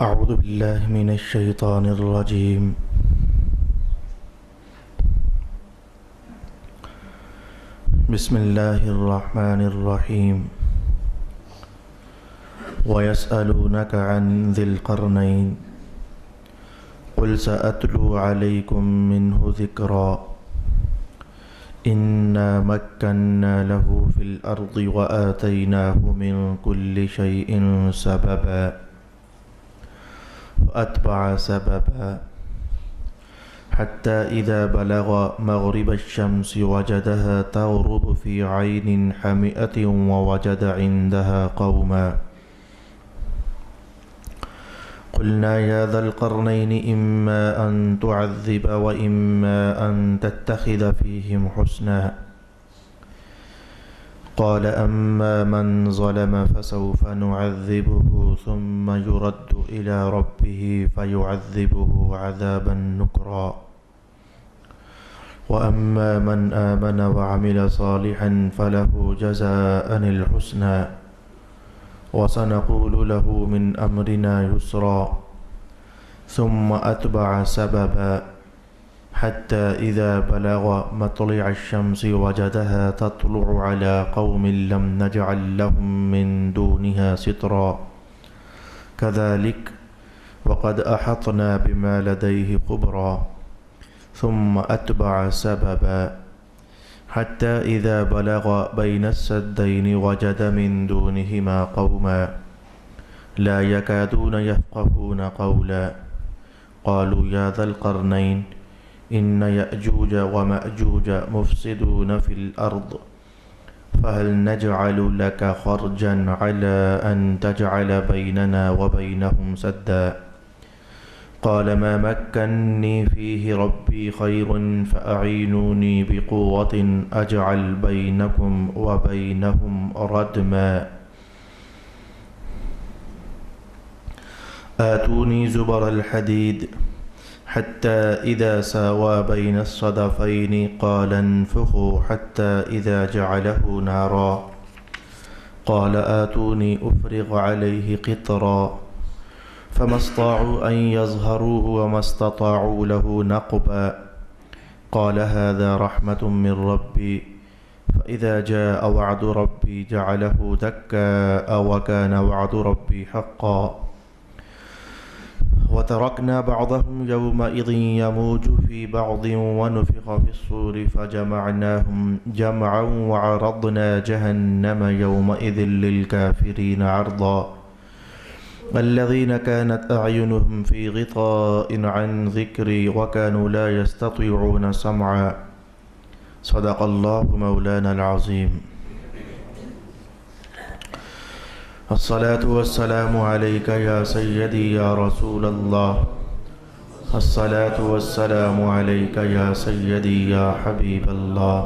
أعوذ بالله من الشيطان الرجيم. بسم الله الرحمن الرحيم. ويسألونك عن ذي القرنين قل سأتلو عليكم منه ذكرا إنا مكنا له في الأرض وآتيناه من كل شيء سببا فأتبع سببا حتى إذا بلغ مغرب الشمس وجدها تغرب في عين حمئة ووجد عندها قوما قلنا يا ذا القرنين إما أن تعذب وإما أن تتخذ فيهم حسنا قال أما من ظلم فسوف نعذبه ثم يرد إلى ربه فيعذبه عذابا نكرا وأما من آمن وعمل صالحا فله جزاء الحسنى وسنقول له من أمرنا يسرا ثم أتبع سببا حتى إذا بلغ مطلع الشمس وجدها تطلع على قوم لم نجعل لهم من دونها سترا كذلك وقد أحطنا بما لديه خبرا ثم أتبع سببا حتى إذا بلغ بين السدين وجد من دونهما قوما لا يكادون يفقهون قولا قالوا يا ذا القرنين إن يأجوج ومأجوج مفسدون في الأرض فهل نجعل لك خرجا على أن تجعل بيننا وبينهم سدا قال ما مكنني فيه ربي خير فأعينوني بقوة أجعل بينكم وبينهم ردما آتوني زبر الحديد حتى إذا ساوى بين الصدفين قال انفخوا حتى إذا جعله نارا قال آتوني أفرغ عليه قطرا فما استطاعوا أن يظهروه وما استطاعوا له نقبا قال هذا رحمة من ربي فإذا جاء وعد ربي جعله دكاء وكان وعد ربي حقا وتركنا بعضهم يومئذ يموج في بعض ونفخ في الصور فجمعناهم جمعا وعرضنا جهنم يومئذ للكافرين عرضا الذين كانت أعينهم في غطاء عن ذكري وكانوا لا يستطيعون سمعا صدق الله مولانا العظيم. الصلاة والسلام عليك يا سيدي يا رسول الله الصلاة والسلام عليك يا سيدي يا حبيب الله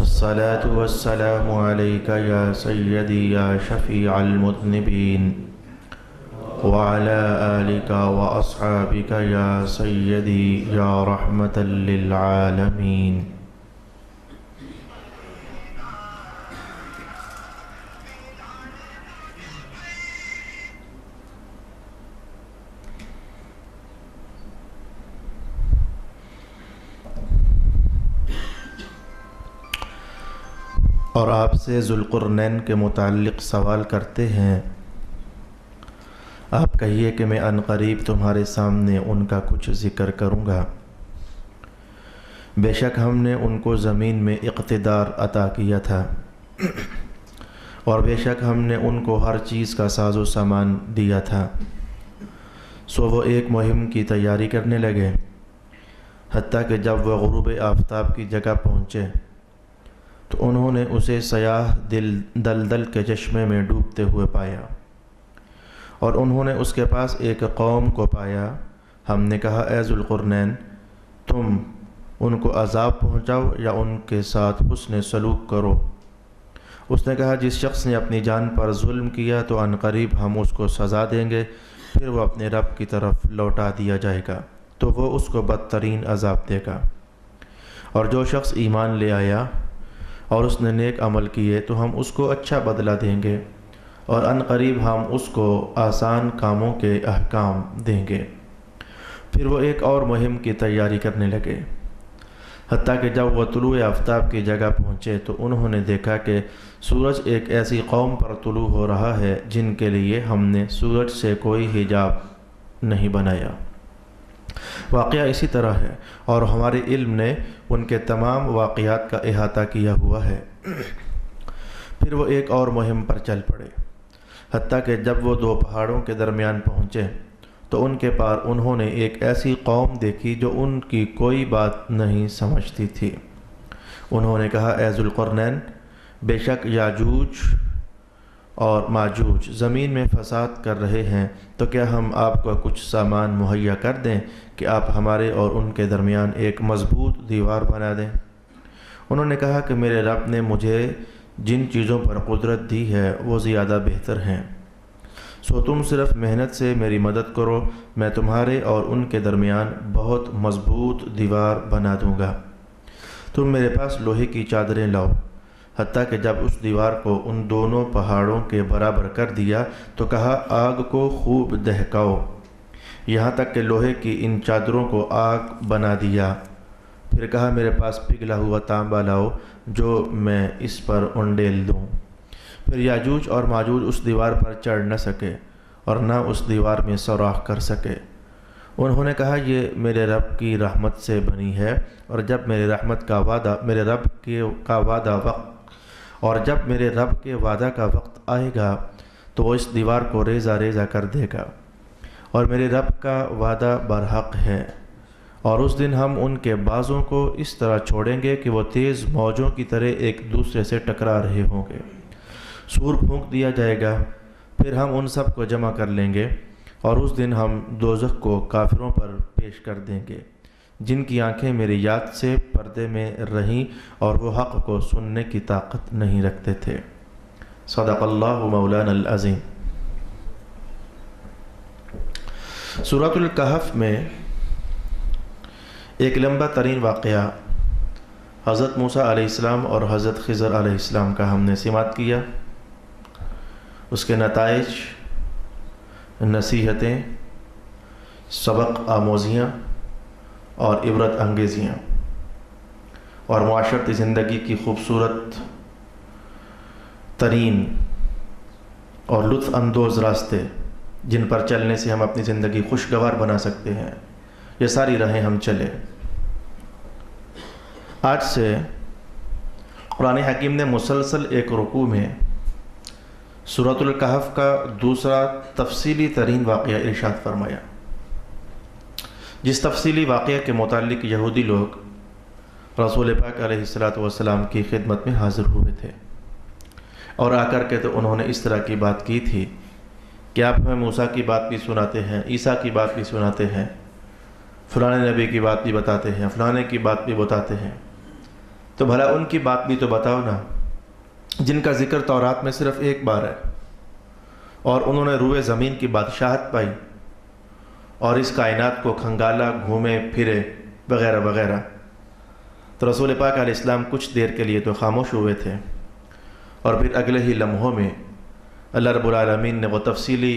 الصلاة والسلام عليك يا سيدي يا شفيع المذنبين وعلى آلك وأصحابك يا سيدي يا رحمة للعالمين. اور آپ سے ذوالقرنین کے متعلق سوال کرتے ہیں، آپ کہیے کہ میں عنقریب تمہارے سامنے ان کا کچھ ذکر کروں گا۔ بے شک ہم نے ان کو زمین میں اقتدار عطا کیا تھا اور بے شک ہم نے ان کو ہر چیز کا ساز و سامان دیا تھا، سو وہ ایک مہم کی تیاری کرنے لگے، حتیٰ کہ جب وہ غروب آفتاب کی جگہ پہنچے تو انہوں نے اسے سیاہ دلدل کے چشمے میں ڈوبتے ہوئے پایا، اور انہوں نے اس کے پاس ایک قوم کو پایا۔ ہم نے کہا اے ذوالقرنین، تم ان کو عذاب پہنچاؤ یا ان کے ساتھ حسن سلوک کرو۔ اس نے کہا جس شخص نے اپنی جان پر ظلم کیا تو عنقریب ہم اس کو سزا دیں گے، پھر وہ اپنے رب کی طرف لوٹا دیا جائے گا تو وہ اس کو بدترین عذاب دے گا، اور جو شخص ایمان لے آیا اور اس نے نیک عمل کیے تو ہم اس کو اچھا بدلہ دیں گے، اور ان قریب ہم اس کو آسان کاموں کے احکام دیں گے۔ پھر وہ ایک اور مہم کی تیاری کرنے لگے، حتیٰ کہ جب وہ طلوع آفتاب کی جگہ پہنچے تو انہوں نے دیکھا کہ سورج ایک ایسی قوم پر طلوع ہو رہا ہے جن کے لیے ہم نے سورج سے کوئی حجاب نہیں بنایا۔ واقعہ اسی طرح ہے، اور ہمارے علم نے ان کے تمام واقعات کا احاطہ کیا ہوا ہے۔ پھر وہ ایک اور مہم پر چل پڑے، حتیٰ کہ جب وہ دو پہاڑوں کے درمیان پہنچے تو ان کے پار انہوں نے ایک ایسی قوم دیکھی جو ان کی کوئی بات نہیں سمجھتی تھی۔ انہوں نے کہا، اے ذوالقرنین، بے شک یاجوج اور ماجوج زمین میں فساد کر رہے ہیں، تو کیا ہم آپ کو کچھ سامان مہیا کر دیں کہ آپ ہمارے اور ان کے درمیان ایک مضبوط دیوار بنا دیں؟ انہوں نے کہا کہ میرے رب نے مجھے جن چیزوں پر قدرت دی ہے وہ زیادہ بہتر ہیں، سو تم صرف محنت سے میری مدد کرو، میں تمہارے اور ان کے درمیان بہت مضبوط دیوار بنا دوں گا۔ تم میرے پاس لوہے کی چادریں لاؤ۔ حتیٰ کہ جب اس دیوار کو ان دونوں پہاڑوں کے برابر کر دیا تو کہا، آگ کو خوب دہکاؤ، یہاں تک کہ لوہے کی ان چادروں کو آگ بنا دیا۔ پھر کہا، میرے پاس پگھلا ہوا تانبا لاؤ جو میں اس پر انڈیل دوں۔ پھر یاجوج اور ماجوج اس دیوار پر چڑھ نہ سکے اور نہ اس دیوار میں سوراخ کر سکے۔ انہوں نے کہا، یہ میرے رب کی رحمت سے بنی ہے، اور جب میرے رب کے وعدہ کا وقت آئے گا تو وہ اس دیوار کو ریزہ ریزہ کر دے گا، اور میرے رب کا وعدہ برحق ہے۔ اور اس دن ہم ان کے بازوں کو اس طرح چھوڑیں گے کہ وہ تیز موجوں کی طرح ایک دوسرے سے ٹکرا رہے ہوں گے۔ سور پھونک دیا جائے گا، پھر ہم ان سب کو جمع کر لیں گے، اور اس دن ہم دوزخ کو کافروں پر پیش کر دیں گے جن کی آنکھیں میری یاد سے پردے میں رہیں اور وہ حق کو سننے کی طاقت نہیں رکھتے تھے۔ صدق اللہ مولانا العظیم۔ سورۃ الکہف میں ایک لمبا ترین واقعہ حضرت موسیٰ علیہ السلام اور حضرت خضر علیہ السلام کا ہم نے سماعت کیا، اس کے نتائج، نصیحتیں، سبق آموزیاں اور عبرت انگیزیاں، اور معاشرتی زندگی کی خوبصورت ترین اور لطف اندوز راستے جن پر چلنے سے ہم اپنی زندگی خوشگوار بنا سکتے ہیں، یہ ساری راہیں ہم چلے۔ آج سے قرآن حکیم نے مسلسل ایک رکوع میں سورۃ الکہف کا دوسرا تفصیلی ترین واقعہ ارشاد فرمایا، جس تفصیلی واقعہ کے متعلق یہودی لوگ رسول پاک علیہ السلام کی خدمت میں حاضر ہوئے تھے، اور آ کر کے تو انہوں نے اس طرح کی بات کی تھی کہ آپ ہمیں موسیٰ کی بات بھی سناتے ہیں، عیسیٰ کی بات بھی سناتے ہیں، فلانے نبی کی بات بھی بتاتے ہیں، فلانے کی بات بھی بتاتے ہیں، تو بھلا ان کی بات بھی تو بتاؤ نا جن کا ذکر تورات میں صرف ایک بار ہے، اور انہوں نے روئے زمین کی بادشاہت پائی اور اس کائنات کو کھنگالا، گھومے پھرے وغیرہ وغیرہ۔ تو رسول پاک علیہ السلام کچھ دیر کے لیے تو خاموش ہوئے تھے، اور پھر اگلے ہی لمحوں میں اللہ رب العالمین نے وہ تفصیلی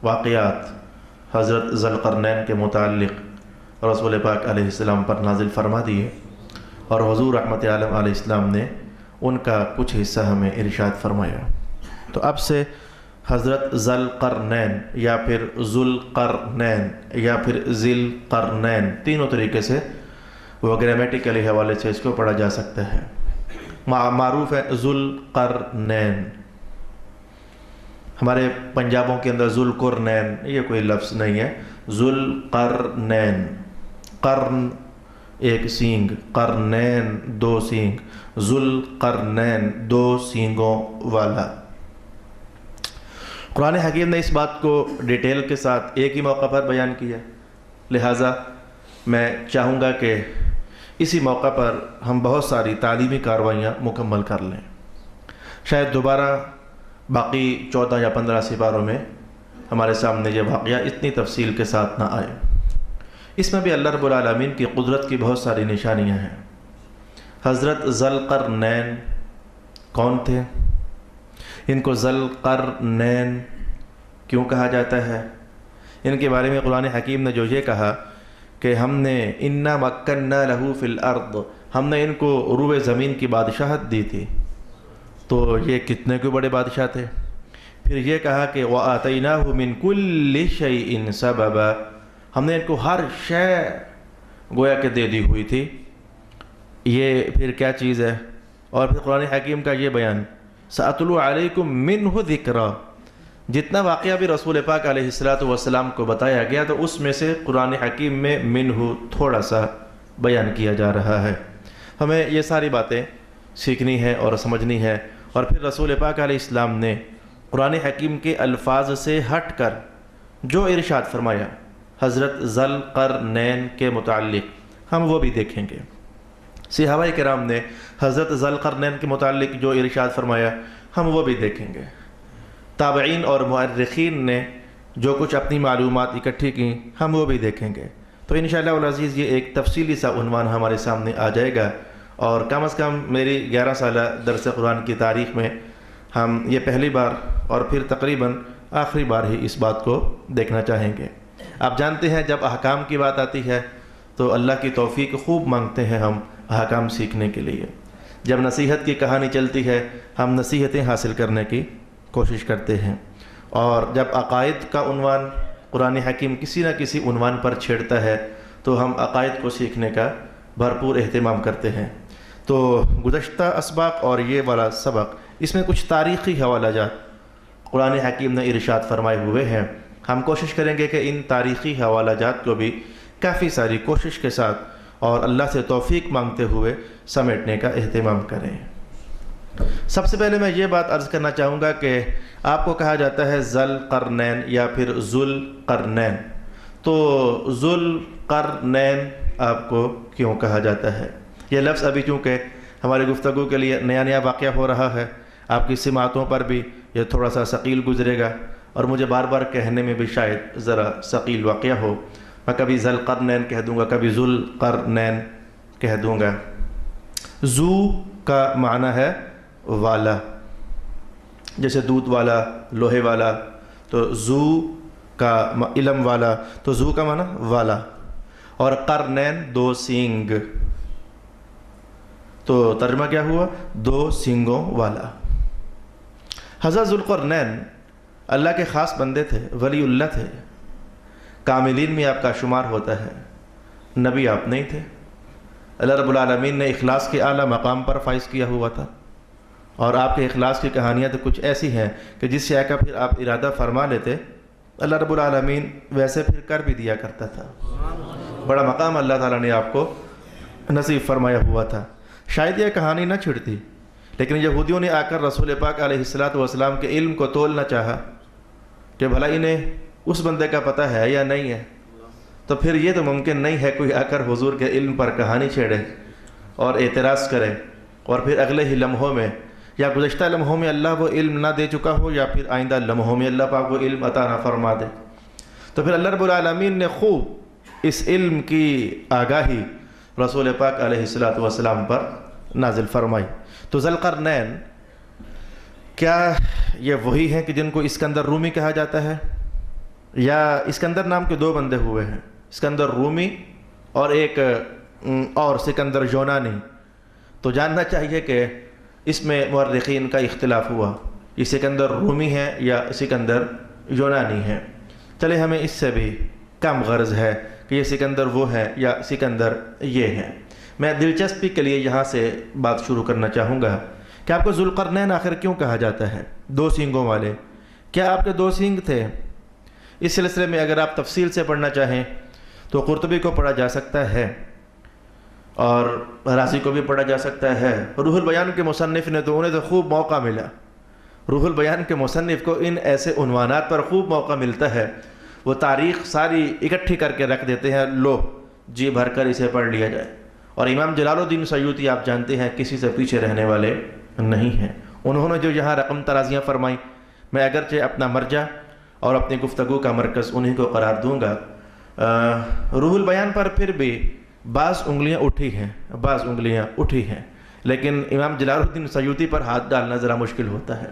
واقعات حضرت ذوالقرنین کے متعلق رسول پاک علیہ السلام پر نازل فرما دیے، اور حضور رحمت عالم علیہ السلام نے ان کا کچھ حصہ ہمیں ارشاد فرمایا۔ تو اب سے حضرت ذوالقرنین یا پھر ذوالقرنین یا پھر ذیل قرنین، تینوں طریقے سے وہ گرامیٹیکلی حوالے سے اس کو پڑھا جا سکتا ہے۔ معروف ہے ذوالقرنین، ہمارے پنجابوں کے اندر ذوالقرنین یہ کوئی لفظ نہیں ہے، ذوالقرنین، قرن ایک سینگ، قرنین دو سینگ، ذوالقرنین دو سینگوں والا۔ قرآن حکیم نے اس بات کو ڈیٹیل کے ساتھ ایک ہی موقع پر بیان کیا، لہٰذا میں چاہوں گا کہ اسی موقع پر ہم بہت ساری تعلیمی کارروائیاں مکمل کر لیں، شاید دوبارہ باقی 14 یا 15 سپاروں میں ہمارے سامنے یہ واقعہ اتنی تفصیل کے ساتھ نہ آئے۔ اس میں بھی اللہ رب العالمین کی قدرت کی بہت ساری نشانیاں ہیں۔ حضرت ذوالقرنین کون تھے؟ ان کو ذوالقرنین کیوں کہا جاتا ہے؟ ان کے بارے میں قرآن حکیم نے جو یہ کہا کہ ہم نے انا مکننا لہو فی الارض، ہم نے ان کو عروج زمین کی بادشاہت دی تھی، تو یہ کتنے کے بڑے بادشاہ تھے۔ پھر یہ کہا کہ وَآتَيْنَاهُ مِن كُلِّ شَيْءٍ سَبَبًا، ہم نے ان کو ہر شے گویا کہ دے دی ہوئی تھی۔ یہ پھر کیا چیز ہے؟ اور پھر قرآن حکیم کا یہ بیان سَأَتْلُو عَلَيْكُم مِّنْهُ ذِكْرًا، جتنا واقعہ بھی رسول پاک علیہ السلام کو بتایا گیا تو اس میں سے قرآن حکیم میں منہ تھوڑا سا بیان کیا جا رہا ہے۔ ہمیں یہ ساری باتیں سیکھنی ہے اور سمجھنی ہے، اور پھر رسول پاک علیہ السلام نے قرآن حکیم کے الفاظ سے ہٹ کر جو ارشاد فرمایا حضرت ذوالقرنین کے متعلق ہم وہ بھی دیکھیں گے۔ صحابہ کرام نے حضرت ذوالقرنین کے متعلق جو ارشاد فرمایا ہم وہ بھی دیکھیں گے۔ تابعین اور مؤرخین نے جو کچھ اپنی معلومات اکٹھی کی ہم وہ بھی دیکھیں گے۔ تو انشاءاللہ العزیز یہ ایک تفصیلی سا عنوان ہمارے سامنے آ جائے گا، اور کم از کم میری 11 سالہ درس قرآن کی تاریخ میں ہم یہ پہلی بار اور پھر تقریباً آخری بار ہی اس بات کو دیکھنا چاہیں گے۔ آپ جانتے ہیں جب احکام کی بات آتی ہے تو اللہ کی توفیق خوب مانگتے ہیں ہم احکام سیکھنے کے لیے۔ جب نصیحت کی کہانی چلتی ہے ہم نصیحتیں حاصل کرنے کی کوشش کرتے ہیں، اور جب عقائد کا عنوان قرآن حکیم کسی نہ کسی عنوان پر چھیڑتا ہے تو ہم عقائد کو سیکھنے کا بھرپور اہتمام کرتے ہیں۔ تو گزشتہ اسباق اور یہ والا سبق اس میں کچھ تاریخی حوالہ جات قرآن حکیم نے ارشاد فرمائے ہوئے ہیں۔ ہم کوشش کریں گے کہ ان تاریخی حوالہ جات کو بھی کافی ساری کوشش کے ساتھ اور اللہ سے توفیق مانگتے ہوئے سمیٹنے کا اہتمام کریں۔ سب سے پہلے میں یہ بات عرض کرنا چاہوں گا کہ آپ کو کہا جاتا ہے ذوالقرنین یا پھر ذوالقرنین، تو ذوالقرنین آپ کو کیوں کہا جاتا ہے؟ یہ لفظ ابھی چونکہ ہماری گفتگو کے لیے نیا واقعہ ہو رہا ہے، آپ کی سماعتوں پر بھی یہ تھوڑا سا ثقیل گزرے گا، اور مجھے بار بار کہنے میں بھی شاید ذرا ثقیل واقعہ ہو۔ میں کبھی ذوالقرنین کہہ دوں گا، کبھی ذوالقرنین کہہ دوں گا۔ ذو کا معنی ہے والا، جیسے دودھ والا، لوہے والا، تو ذو کا علم والا، تو ذو کا معنی والا، اور قرنین دو سینگ، تو ترجمہ کیا ہوا؟ دو سینگوں والا۔ حضرت ذوالقرنین اللہ کے خاص بندے تھے، ولی اللہ تھے، کاملین میں آپ کا شمار ہوتا ہے، نبی آپ نہیں تھے۔ اللہ رب العالمین نے اخلاص کے اعلیٰ مقام پر فائز کیا ہوا تھا، اور آپ کے اخلاص کی کہانیاں تو کچھ ایسی ہیں کہ جس شے کا پھر آپ ارادہ فرما لیتے اللہ رب العالمین ویسے پھر کر بھی دیا کرتا تھا۔ بڑا مقام اللہ تعالیٰ نے آپ کو نصیب فرمایا ہوا تھا۔ شاید یہ کہانی نہ چھڑتی، لیکن یہودیوں نے آ کر رسول پاک علیہ السلام کے علم کو تولنا چاہا کہ بھلا انہیں اس بندے کا پتہ ہے یا نہیں ہے، تو پھر یہ تو ممکن نہیں ہے کوئی آ کر حضور کے علم پر کہانی چھیڑے اور اعتراض کرے، اور پھر اگلے ہی لمحوں میں یا گزشتہ لمحوں میں اللہ وہ علم نہ دے چکا ہو، یا پھر آئندہ لمحوں میں اللہ پاک وہ علم عطا نہ فرما دے۔ تو پھر اللہ رب العالمین نے خوب اس علم کی آگاہی رسول پاک علیہ السلام پر نازل فرمائی۔ تو ذوالقرنین کیا یہ وہی ہیں کہ جن کو اسکندر رومی کہا جاتا ہے، یا اسکندر نام کے دو بندے ہوئے ہیں، اسکندر رومی اور ایک اور سکندر یونانی؟ تو جاننا چاہیے کہ اس میں مورخین کا اختلاف ہوا، یہ سکندر رومی ہے یا سکندر یونانی ہے۔ چلے ہمیں اس سے بھی کم غرض ہے کہ یہ سکندر وہ ہے یا سکندر یہ ہے۔ میں دلچسپی کے لیے یہاں سے بات شروع کرنا چاہوں گا کہ آپ کو ذوالقرنین آخر کیوں کہا جاتا ہے؟ دو سینگوں والے، کیا آپ کے دو سینگ تھے؟ اس سلسلے میں اگر آپ تفصیل سے پڑھنا چاہیں تو قرطبی کو پڑھا جا سکتا ہے اور رازی کو بھی پڑھا جا سکتا ہے۔ روح البیان کے مصنف نے تو انہیں تو خوب موقع ملا، روح البیان کے مصنف کو ان ایسے عنوانات پر خوب موقع ملتا ہے، وہ تاریخ ساری اکٹھی کر کے رکھ دیتے ہیں، لو جی بھر کر اسے پڑھ لیا جائے۔ اور امام جلال الدین سیوطی آپ جانتے ہیں کسی سے پیچھے رہنے والے نہیں ہیں، انہوں نے جو یہاں رقم ترازیاں فرمائیں، میں اگرچہ اپنا مرجع اور اپنی گفتگو کا مرکز انہی کو قرار دوں گا۔ روح البیان پر پھر بھی بعض انگلیاں اٹھی ہیں، لیکن امام جلال الدین سیوطی پر ہاتھ ڈالنا ذرا مشکل ہوتا ہے۔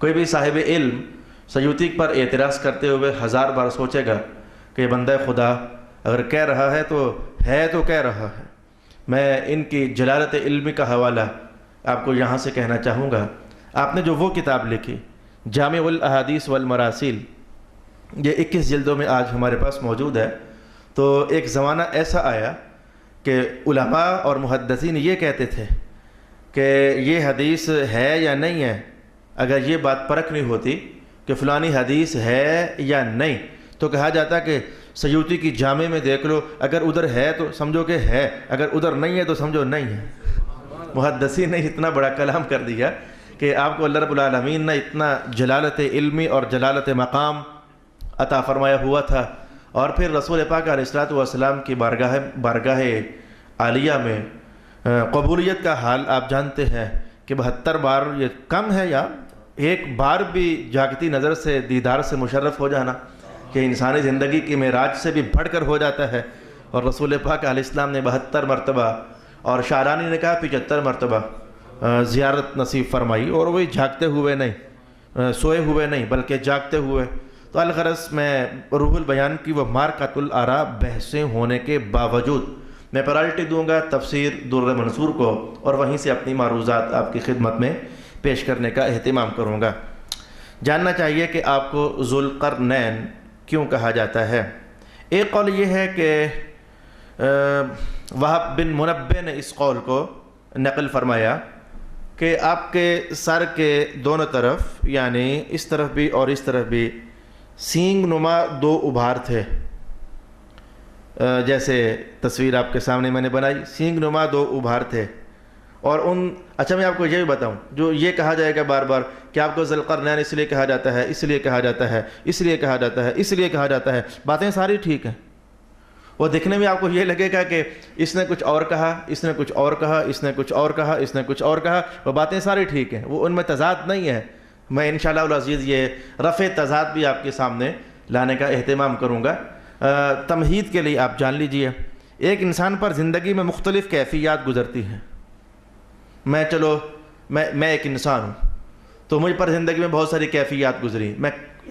کوئی بھی صاحب علم سیوطی پر اعتراض کرتے ہوئے 1000 بار سوچے گا کہ بندہ خدا اگر کہہ رہا ہے تو کہہ رہا ہے۔ میں ان کی جلالت علمی کا حوالہ آپ کو یہاں سے کہنا چاہوں گا۔ آپ نے جو وہ کتاب لکھی جامع الاحادیث والمراسیل، یہ 21 جلدوں میں آج ہمارے پاس موجود ہے۔ تو ایک زمانہ ایسا آیا کہ علماء اور محدثین یہ کہتے تھے کہ یہ حدیث ہے یا نہیں ہے، اگر یہ بات پرکھ نہیں ہوتی کہ فلانی حدیث ہے یا نہیں تو کہا جاتا کہ سیوطی کی جامع میں دیکھ لو، اگر ادھر ہے تو سمجھو کہ ہے، اگر ادھر نہیں ہے تو سمجھو نہیں ہے۔ محدثین نے اتنا بڑا کلام کر دیا کہ آپ کو اللہ رب العالمین نے اتنا جلالت علمی اور جلالت مقام عطا فرمایا ہوا تھا، اور پھر رسول پاک علیہ الصلوۃ والسلام کی بارگاہ عالیہ میں قبولیت کا حال آپ جانتے ہیں کہ 72 بار یہ کم ہے، یا ایک بار بھی جاگتی نظر سے دیدار سے مشرف ہو جانا کہ انسانی زندگی کی معراج سے بھی بڑھ کر ہو جاتا ہے۔ اور رسول پاک علیہ السلام نے 72 مرتبہ اور شعرانی نے کہا 75 مرتبہ زیارت نصیب فرمائی، اور وہی جاگتے ہوئے نہیں، سوئے ہوئے نہیں بلکہ جاگتے ہوئے۔ تو الغرض میں روح البیان کی وہ مارکۃ الآراء بحثیں ہونے کے باوجود میں پرائرٹی دوں گا تفسیر در منصور کو، اور وہیں سے اپنی معروضات آپ کی خدمت میں پیش کرنے کا اہتمام کروں گا۔ جاننا چاہیے کہ آپ کو ذوالقرنین کیوں کہا جاتا ہے۔ ایک قول یہ ہے کہ وہب بن منبہ نے اس قول کو نقل فرمایا کہ آپ کے سر کے دونوں طرف، یعنی اس طرف بھی اور اس طرف بھی، سینگ نما 2 ابھار تھے، جیسے تصویر آپ کے سامنے میں نے بنائی، سینگ نما 2 ابھار تھے۔ اور اچھا میں آپ کو یہ بھی بتاؤں، جو یہ کہا جائے گا بار بار کہ آپ کو ذوالقرنین اس لیے کہا جاتا ہے، اس لیے کہا جاتا ہے، اس لیے کہا جاتا ہے، اس لیے کہا جاتا ہے، باتیں ساری ٹھیک ہیں۔ وہ دیکھنے میں آپ کو یہ لگے گا کہ اس نے کچھ اور کہا، اس نے کچھ اور کہا، اس نے کچھ اور کہا، اس نے کچھ اور کہا، وہ باتیں ساری ٹھیک ہیں، وہ ان میں تضاد نہیں ہے۔ میں انشاءاللہ العزیز یہ رفع تضاد بھی آپ کے سامنے لانے کا اہتمام کروں گا۔ تمہید کے لیے آپ جان لیجئے، ایک انسان پر زندگی میں مختلف کیفیات گزرتی ہیں۔ میں ایک انسان ہوں، تو مجھ پر زندگی میں بہت ساری کیفیات گزری۔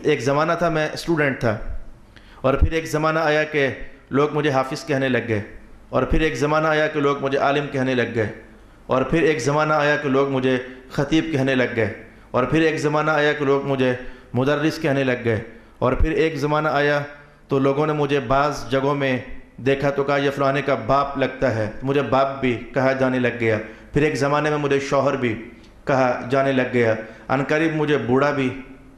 ایک زمانہ تھا میں اسٹوڈنٹ تھا، اور پھر ایک زمانہ آیا کہ لوگ مجھے حافظ کہنے لگ گئے، اور پھر ایک زمانہ آیا کہ لوگ مجھے عالم کہنے لگ گئے، اور پھر ایک زمانہ آیا کہ لوگ مجھے خطیب کہنے لگ گئے، اور پھر ایک زمانہ آیا کہ لوگ مجھے مدرس کہنے لگ گئے، اور پھر ایک زمانہ آیا تو لوگوں نے مجھے بعض جگہوں میں دیکھا تو کہا یہ فلانے کا باپ لگتا ہے، مجھے باپ بھی کہا جانے لگ گیا۔ پھر ایک زمانے میں مجھے شوہر بھی کہا جانے لگ گیا، عنقریب مجھے بوڑھا بھی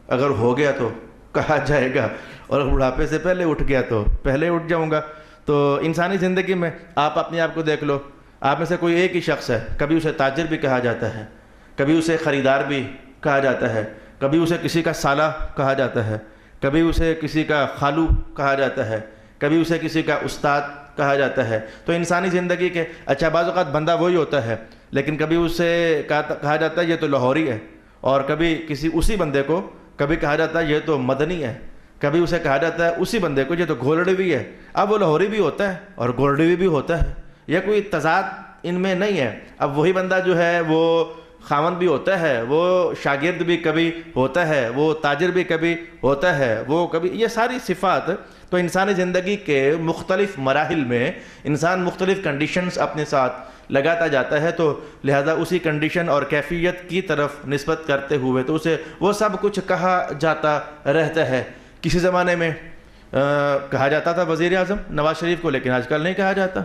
اگر ہو گیا تو کہا جائے گا، اور بڑھاپے سے پہلے اٹھ گیا تو پہلے اٹھ جاؤں گا۔ تو انسانی زندگی میں آپ اپنے آپ کو دیکھ لو، آپ میں سے کوئی ایک ہی شخص ہے، کبھی اسے تاجر بھی کہا جاتا ہے، کبھی اسے خریدار بھی کہا جاتا ہے، کبھی اسے کسی کا سالہ کہا جاتا ہے، کبھی اسے کسی کا خالو کہا جاتا ہے، کبھی اسے کسی کا استاد کہا جاتا ہے۔ تو انسانی زندگی کے اچھا بعض اوقات بندہ وہی ہوتا ہے، لیکن کبھی اسے کہا جاتا ہے یہ تو لاہوری ہے، اور کبھی اسی بندے کو کبھی کہا جاتا ہے یہ تو مدنی ہے، کبھی اسے کہا جاتا ہے اسی بندے کو یہ تو گولڈوی ہے۔ اب وہ لاہوری بھی ہوتا ہے اور گولڈوی بھی ہوتا ہے، یہ کوئی تضاد ان میں نہیں ہے۔ اب وہی بندہ جو ہے وہ خاوند بھی ہوتا ہے، وہ شاگرد بھی کبھی ہوتا ہے، وہ تاجر بھی کبھی ہوتا ہے، وہ کبھی، یہ ساری صفات۔ تو انسانی زندگی کے مختلف مراحل میں انسان مختلف کنڈیشنز اپنے ساتھ لگاتا جاتا ہے، تو لہذا اسی کنڈیشن اور کیفیت کی طرف نسبت کرتے ہوئے تو اسے وہ سب کچھ کہا جاتا رہتا ہے۔ کسی زمانے میں کہا جاتا تھا وزیر اعظم نواز شریف کو، لیکن آج کل نہیں کہا جاتا۔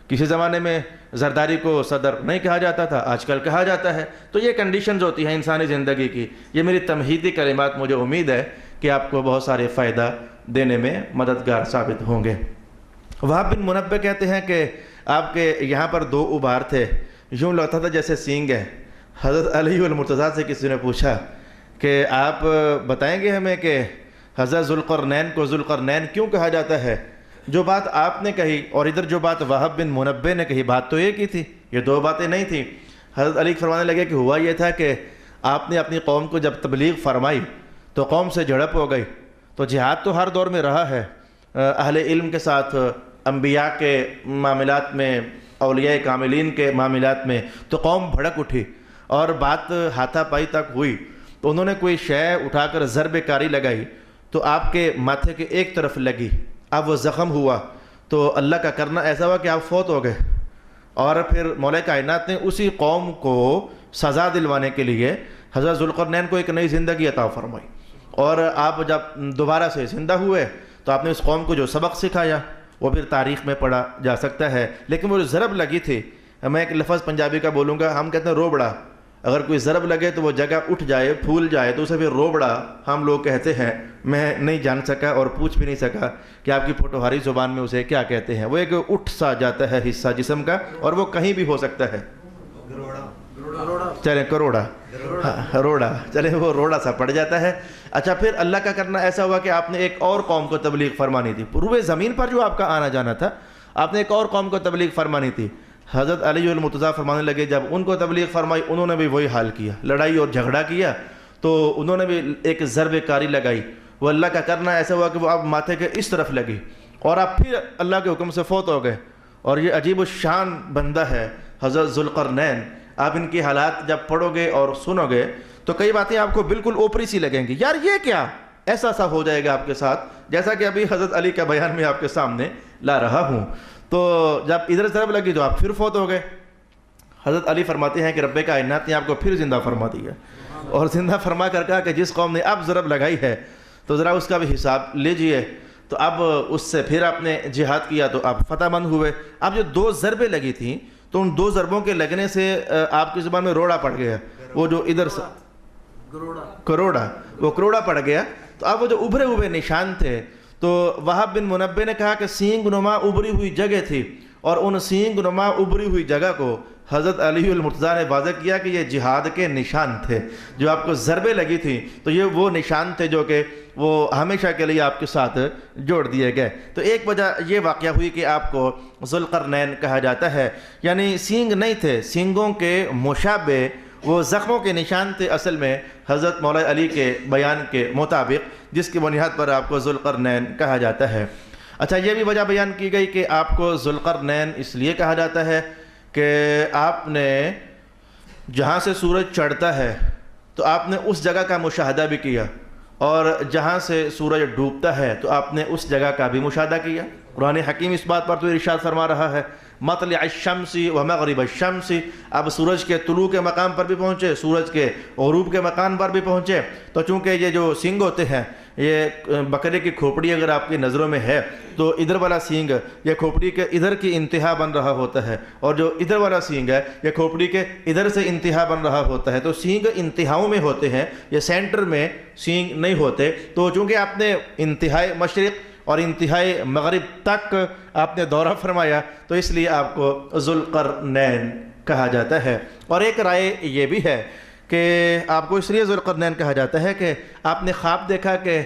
کسی زمانے میں زرداری کو صدر نہیں کہا جاتا تھا، آج کل کہا جاتا ہے۔ تو یہ کنڈیشنز ہوتی ہیں انسانی زندگی کی۔ یہ میری تمہیدی کلمات، مجھے امید ہے کہ آپ کو بہت سارے فائدہ دینے میں مددگار ثابت ہوں گے۔ وہب بن منبہ کہتے ہیں کہ آپ کے یہاں پر 2 ابھار تھے، یوں لگتا تھا جیسے سینگ ہے۔ حضرت علی المرتضیٰ سے کسی نے پوچھا کہ آپ بتائیں گے ہمیں کہ حضرت ذوالقرنین کو ذوالقرنین کیوں کہا جاتا ہے؟ جو بات آپ نے کہی اور ادھر جو بات وہب بن منبہ نے کہی، بات تو ایک ہی تھی، یہ 2 باتیں نہیں تھیں۔ حضرت علی فرمانے لگے کہ ہوا یہ تھا کہ آپ نے اپنی قوم کو جب تبلیغ فرمائی تو قوم سے جھڑپ ہو گئی۔ تو جہاد تو ہر دور میں رہا ہے، اہل علم کے ساتھ، انبیاء کے معاملات میں، اولیاء کاملین کے معاملات میں، تو قوم بھڑک اٹھی اور بات ہاتھا پائی تک ہوئی۔ تو انہوں نے کوئی شے اٹھا کر ضرب کاری لگائی تو آپ کے ماتھے کے ایک طرف لگی، اب وہ زخم ہوا تو اللہ کا کرنا ایسا ہوا کہ آپ فوت ہو گئے، اور پھر مولا کائنات نے اسی قوم کو سزا دلوانے کے لیے حضرت ذوالقرنین کو ایک نئی زندگی عطا فرمائی، اور آپ جب دوبارہ سے زندہ ہوئے تو آپ نے اس قوم کو جو سبق سکھایا وہ پھر تاریخ میں پڑھا جا سکتا ہے۔ لیکن وہ جو ضرب لگی تھی، میں ایک لفظ پنجابی کا بولوں گا، ہم کہتے ہیں روبڑا، اگر کوئی ضرب لگے تو وہ جگہ اٹھ جائے پھول جائے تو اسے پھر روبڑا ہم لوگ کہتے ہیں۔ میں نہیں جان سکا اور پوچھ بھی نہیں سکا کہ آپ کی پوٹوہاری زبان میں اسے کیا کہتے ہیں۔ وہ ایک اٹھ سا جاتا ہے حصہ جسم کا، اور وہ کہیں بھی ہو سکتا ہے۔ چلیں کروڑا، روڑا، چلیں وہ روڑا سا پڑ جاتا ہے۔ اچھا، پھر اللہ کا کرنا ایسا ہوا کہ آپ نے ایک اور قوم کو تبلیغ فرمانی تھی، روئے زمین پر جو آپ کا آنا جانا تھا، آپ نے ایک اور قوم کو تبلیغ فرمانی تھی۔ حضرت علی المرتضیٰ فرمانے لگے، جب ان کو تبلیغ فرمائی انہوں نے بھی وہی حال کیا، لڑائی اور جھگڑا کیا، تو انہوں نے بھی ایک ضرب کاری لگائی۔ وہ اللہ کا کرنا ایسا ہوا کہ وہ آپ ماتھے کے اس طرف لگی، اور آپ پھر اللہ کے حکم سے فوت ہو گئے۔ اور یہ عجیب الشان بندہ ہے حضرت ذوالقرنین۔ آپ ان کی حالات جب پڑھو گے اور سنو گے تو کئی باتیں آپ کو بالکل اوپری سی لگیں گی، یار یہ کیا، ایسا سا ہو جائے گا آپ کے ساتھ، جیسا کہ ابھی حضرت علی کا بیان میں آپ کے سامنے لا رہا ہوں۔ تو جب ادھر ضرب لگی تو آپ پھر فوت ہو گئے۔ حضرت علی فرماتے ہیں کہ رب کائنات نے آپ کو پھر زندہ فرما دیا، اور زندہ فرما کر کہا کہ جس قوم نے اب ضرب لگائی ہے تو ذرا اس کا بھی حساب لیجئے۔ تو اب اس سے پھر آپ نے جہاد کیا تو آپ فتح مند ہوئے۔ اب جو دو ضربیں لگی تھیں تو ان دو ضربوں کے لگنے سے آپ کی زبان میں روڑا پڑ گیا، وہ جو ادھر سے کروڑا، وہ کروڑا پڑ گیا۔ تو اب وہ جو ابھرے ہوئے نشان تھے، تو وہاب بن منبہ نے کہا کہ سینگ نما ابھری ہوئی جگہ تھی، اور ان سینگ نما ابھری ہوئی جگہ کو حضرت علی المرتضیٰ نے واضح کیا کہ یہ جہاد کے نشان تھے۔ جو آپ کو ضربیں لگی تھیں تو یہ وہ نشان تھے جو کہ وہ ہمیشہ کے لیے آپ کے ساتھ جوڑ دیے گئے۔ تو ایک وجہ یہ واقعہ ہوئی کہ آپ کو ذوالقرنین کہا جاتا ہے، یعنی سینگ نہیں تھے، سینگوں کے مشابہ وہ زخموں کے نشان تھے اصل میں حضرت مولا علی کے بیان کے مطابق، جس کی بنیاد پر آپ کو ذوالقرنین کہا جاتا ہے۔ اچھا، یہ بھی وجہ بیان کی گئی کہ آپ کو ذوالقرنین اس لیے کہا جاتا ہے کہ آپ نے جہاں سے سورج چڑھتا ہے تو آپ نے اس جگہ کا مشاہدہ بھی کیا، اور جہاں سے سورج ڈوبتا ہے تو آپ نے اس جگہ کا بھی مشاہدہ کیا۔ قرآن حکیم اس بات پر تو ارشاد فرما رہا ہے، مطلع الشمس و مغرب الشمس، اب سورج کے طلوع کے مقام پر بھی پہنچے، سورج کے غروب کے مقام پر بھی پہنچے۔ تو چونکہ یہ جو سینگ ہوتے ہیں، یہ بکرے کی کھوپڑی اگر آپ کی نظروں میں ہے تو ادھر والا سینگ یہ کھوپڑی کے ادھر کی انتہا بن رہا ہوتا ہے، اور جو ادھر والا سینگ ہے یہ کھوپڑی کے ادھر سے انتہا بن رہا ہوتا ہے۔ تو سینگ انتہاؤں میں ہوتے ہیں، یہ سینٹر میں سینگ نہیں ہوتے۔ تو چونکہ آپ نے انتہائی مشرق اور انتہائی مغرب تک آپ نے دورہ فرمایا تو اس لیے آپ کو ذوالقرنین کہا جاتا ہے۔ اور ایک رائے یہ بھی ہے کہ آپ کو اس لیے ذوالقرنین کہا جاتا ہے کہ آپ نے خواب دیکھا کہ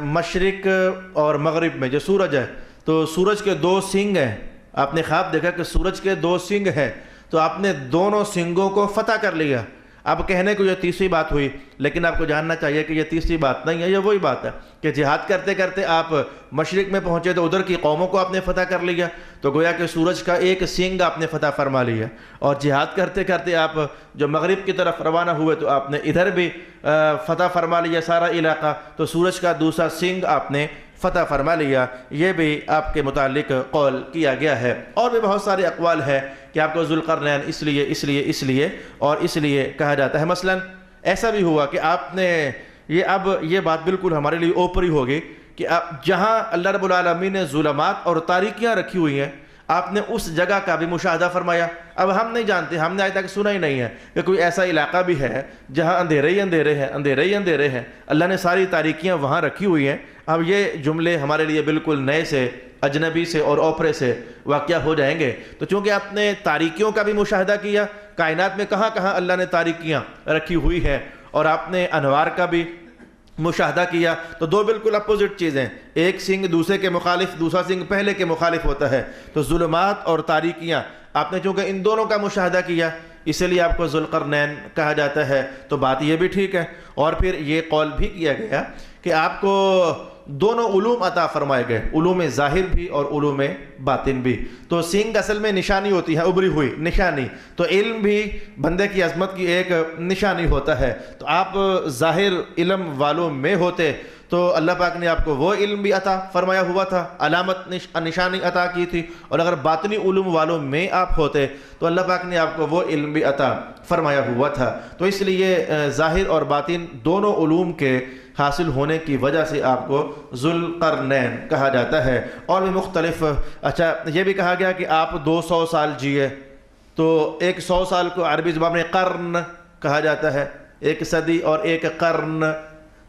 مشرق اور مغرب میں جو سورج ہے تو سورج کے دو سنگ ہیں، آپ نے خواب دیکھا کہ سورج کے دو سنگ ہیں، تو آپ نے دونوں سنگوں کو فتح کر لیا۔ اب کہنے کو یہ تیسری بات ہوئی، لیکن آپ کو جاننا چاہیے کہ یہ تیسری بات نہیں ہے، یہ وہی بات ہے کہ جہاد کرتے کرتے آپ مشرق میں پہنچے تو ادھر کی قوموں کو آپ نے فتح کر لیا، تو گویا کہ سورج کا ایک سینگ آپ نے فتح فرما لیا، اور جہاد کرتے کرتے آپ جو مغرب کی طرف روانہ ہوئے تو آپ نے ادھر بھی فتح فرما لیا سارا علاقہ، تو سورج کا دوسرا سینگ آپ نے فتح فرما لیا۔ یہ بھی آپ کے متعلق قول کیا گیا ہے، اور بھی بہت سارے اقوال ہیں کہ آپ کو ذوالقرنین اس لیے اور اس لیے کہا جاتا ہے۔ مثلا ایسا بھی ہوا کہ آپ نے اب یہ بات بالکل ہمارے لیے اوپری ہوگی کہ جہاں اللہ رب العالمین نے ظلمات اور تاریکیاں رکھی ہوئی ہیں آپ نے اس جگہ کا بھی مشاہدہ فرمایا۔ اب ہم نہیں جانتے، ہم نے آج تک سنا ہی نہیں ہے کہ کوئی ایسا علاقہ بھی ہے جہاں اندھیرے ہی اندھیرے ہیں، اللہ نے ساری تاریکیاں وہاں رکھی ہوئی ہیں۔ اب یہ جملے ہمارے لیے بالکل نئے سے، اجنبی سے اور اوپرے سے واقع ہو جائیں گے۔ تو چونکہ آپ نے تاریکیوں کا بھی مشاہدہ کیا، کائنات میں کہاں کہاں اللہ نے تاریکیاں رکھی ہوئی ہیں، اور آپ نے انوار کا بھی مشاہدہ کیا، تو دو بالکل اپوزٹ چیزیں، ایک سنگ دوسرے کے مخالف، دوسرا سنگ پہلے کے مخالف ہوتا ہے۔ تو ظلمات اور تاریکیاں آپ نے چونکہ ان دونوں کا مشاہدہ کیا، اسی لیے آپ کو ذوالقرنین کہا جاتا ہے۔ تو بات یہ بھی ٹھیک ہے، اور پھر یہ قول بھی کیا گیا کہ آپ کو دونوں علوم عطا فرمائے گئے، علوم ظاہر بھی اور علوم باطن بھی۔ تو سینگ اصل میں نشانی ہوتی ہے، ابری ہوئی نشانی، تو علم بھی بندے کی عظمت کی ایک نشانی ہوتا ہے۔ تو آپ ظاہر علم والوں میں ہوتے تو اللہ پاک نے آپ کو وہ علم بھی عطا فرمایا ہوا تھا، علامت نشانی عطا کی تھی، اور اگر باطنی علوم والوں میں آپ ہوتے تو اللہ پاک نے آپ کو وہ علم بھی عطا فرمایا ہوا تھا۔ تو اس لیے ظاہر اور باطن دونوں علوم کے حاصل ہونے کی وجہ سے آپ کو ذو القرنین کہا جاتا ہے۔ اور بھی مختلف، اچھا یہ بھی کہا گیا کہ آپ 200 سال جیے، تو ایک 100 سال کو عربی زبان میں قرن کہا جاتا ہے، ایک صدی اور ایک قرن،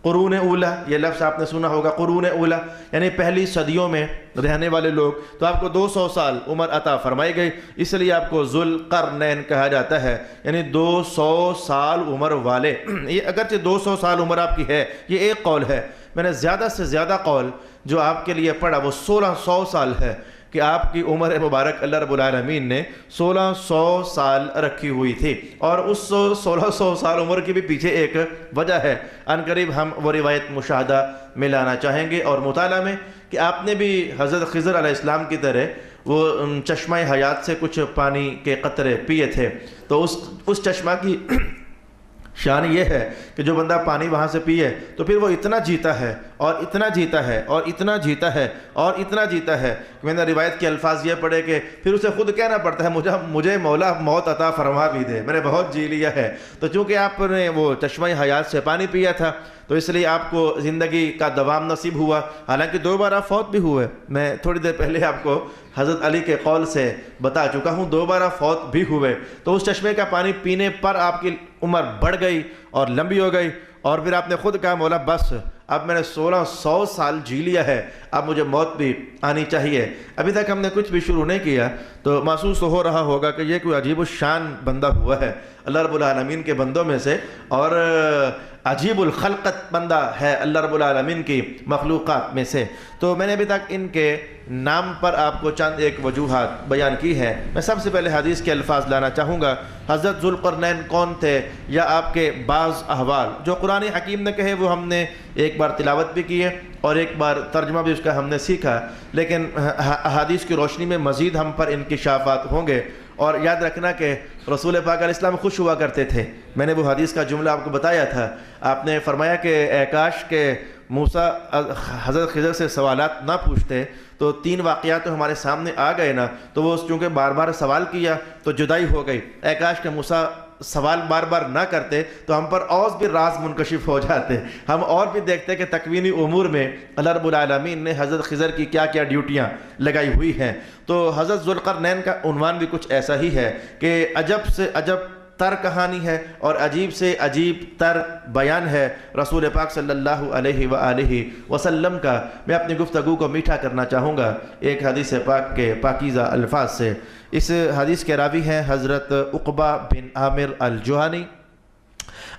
قرون اولا، یہ لفظ آپ نے سنا ہوگا، قرون اولا یعنی پہلی صدیوں میں رہنے والے لوگ۔ تو آپ کو 200 سال عمر عطا فرمائی گئی، اس لیے آپ کو ذو القرنین کہا جاتا ہے، یعنی 200 سال عمر والے۔ یہ اگرچہ 200 سال عمر آپ کی ہے، یہ ایک قول ہے، میں نے زیادہ سے زیادہ قول جو آپ کے لیے پڑھا وہ 1600 سال ہے، کہ آپ کی عمر مبارک اللہ رب العالمین نے 1600 سال رکھی ہوئی تھی۔ اور اس 1600 سال عمر کی بھی پیچھے ایک وجہ ہے، ان قریب ہم وہ روایت مشاہدہ میں لانا چاہیں گے اور مطالعہ میں، کہ آپ نے بھی حضرت خضر علیہ السلام کی طرح وہ چشمہ حیات سے کچھ پانی کے قطرے پیے تھے۔ تو اس چشمہ کی شان یہ ہے کہ جو بندہ پانی وہاں سے پیے تو پھر وہ اتنا جیتا ہے اور اتنا جیتا ہے اور اتنا جیتا ہے اور اتنا جیتا ہے کہ میں نے روایت کے الفاظ یہ پڑھے کہ پھر اسے خود کہنا پڑتا ہے مجھے مولا موت عطا فرما بھی دے، میں نے بہت جی لیا ہے۔ تو چونکہ آپ نے وہ چشمہ حیات سے پانی پیا تھا تو اس لیے آپ کو زندگی کا دوام نصیب ہوا، حالانکہ 2 بار آپ فوت بھی ہوئے۔ میں تھوڑی دیر پہلے آپ کو حضرت علی کے قول سے بتا چکا ہوں، 2 بار آپ فوت بھی ہوئے۔ تو اس چشمے کا پانی پینے پر آپ کی عمر بڑھ گئی اور لمبی ہو گئی، اور پھر آپ نے خود کہا مولا بس اب میں نے 1600 سال جی لیا ہے، اب مجھے موت بھی آنی چاہیے۔ ابھی تک ہم نے کچھ بھی شروع نہیں کیا تو محسوس ہو رہا ہوگا کہ یہ کوئی عجیب الشان بندہ ہوا ہے اللہ رب العالمین کے بندوں میں سے، اور عجیب الخلقت بندہ ہے اللہ رب العالمین کی مخلوقات میں سے۔ تو میں نے ابھی تک ان کے نام پر آپ کو چند ایک وجوہات بیان کی ہے۔ میں سب سے پہلے حدیث کے الفاظ لانا چاہوں گا۔ حضرت ذو القرنین کون تھے، یا آپ کے بعض احوال جو قرآن حکیم نے کہے وہ ہم نے ایک بار تلاوت بھی کی ہے اور ایک بار ترجمہ بھی اس کا ہم نے سیکھا، لیکن احادیث کی روشنی میں مزید ہم پر انکشافات ہوں گے۔ اور یاد رکھنا کہ رسول پاک علیہ السلام خوش ہوا کرتے تھے، میں نے وہ حدیث کا جملہ آپ کو بتایا تھا۔ آپ نے فرمایا کہ اے کاش کہ موسیٰ حضرت خضر سے سوالات نہ پوچھتے، تو 3 واقعات تو ہمارے سامنے آ گئے نا، تو وہ چونکہ بار بار سوال کیا تو جدائی ہو گئی۔ اے کاش کہ موسیٰ سوال بار بار نہ کرتے تو ہم پر اور بھی راز منکشف ہو جاتے، ہم اور بھی دیکھتے کہ تکوینی امور میں اللہ رب العالمین نے حضرت خضر کی کیا کیا ڈیوٹیاں لگائی ہوئی ہیں۔ تو حضرت ذو القرنین کا عنوان بھی کچھ ایسا ہی ہے کہ عجب سے عجب تر کہانی ہے اور عجیب سے عجیب تر بیان ہے رسول پاک صلی اللہ علیہ وآلہ وسلم کا۔ میں اپنی گفتگو کو میٹھا کرنا چاہوں گا ایک حدیث پاک کے پاکیزہ الفاظ سے۔ اس حدیث کے راوی ہیں حضرت عقبہ بن عامر الجہنی۔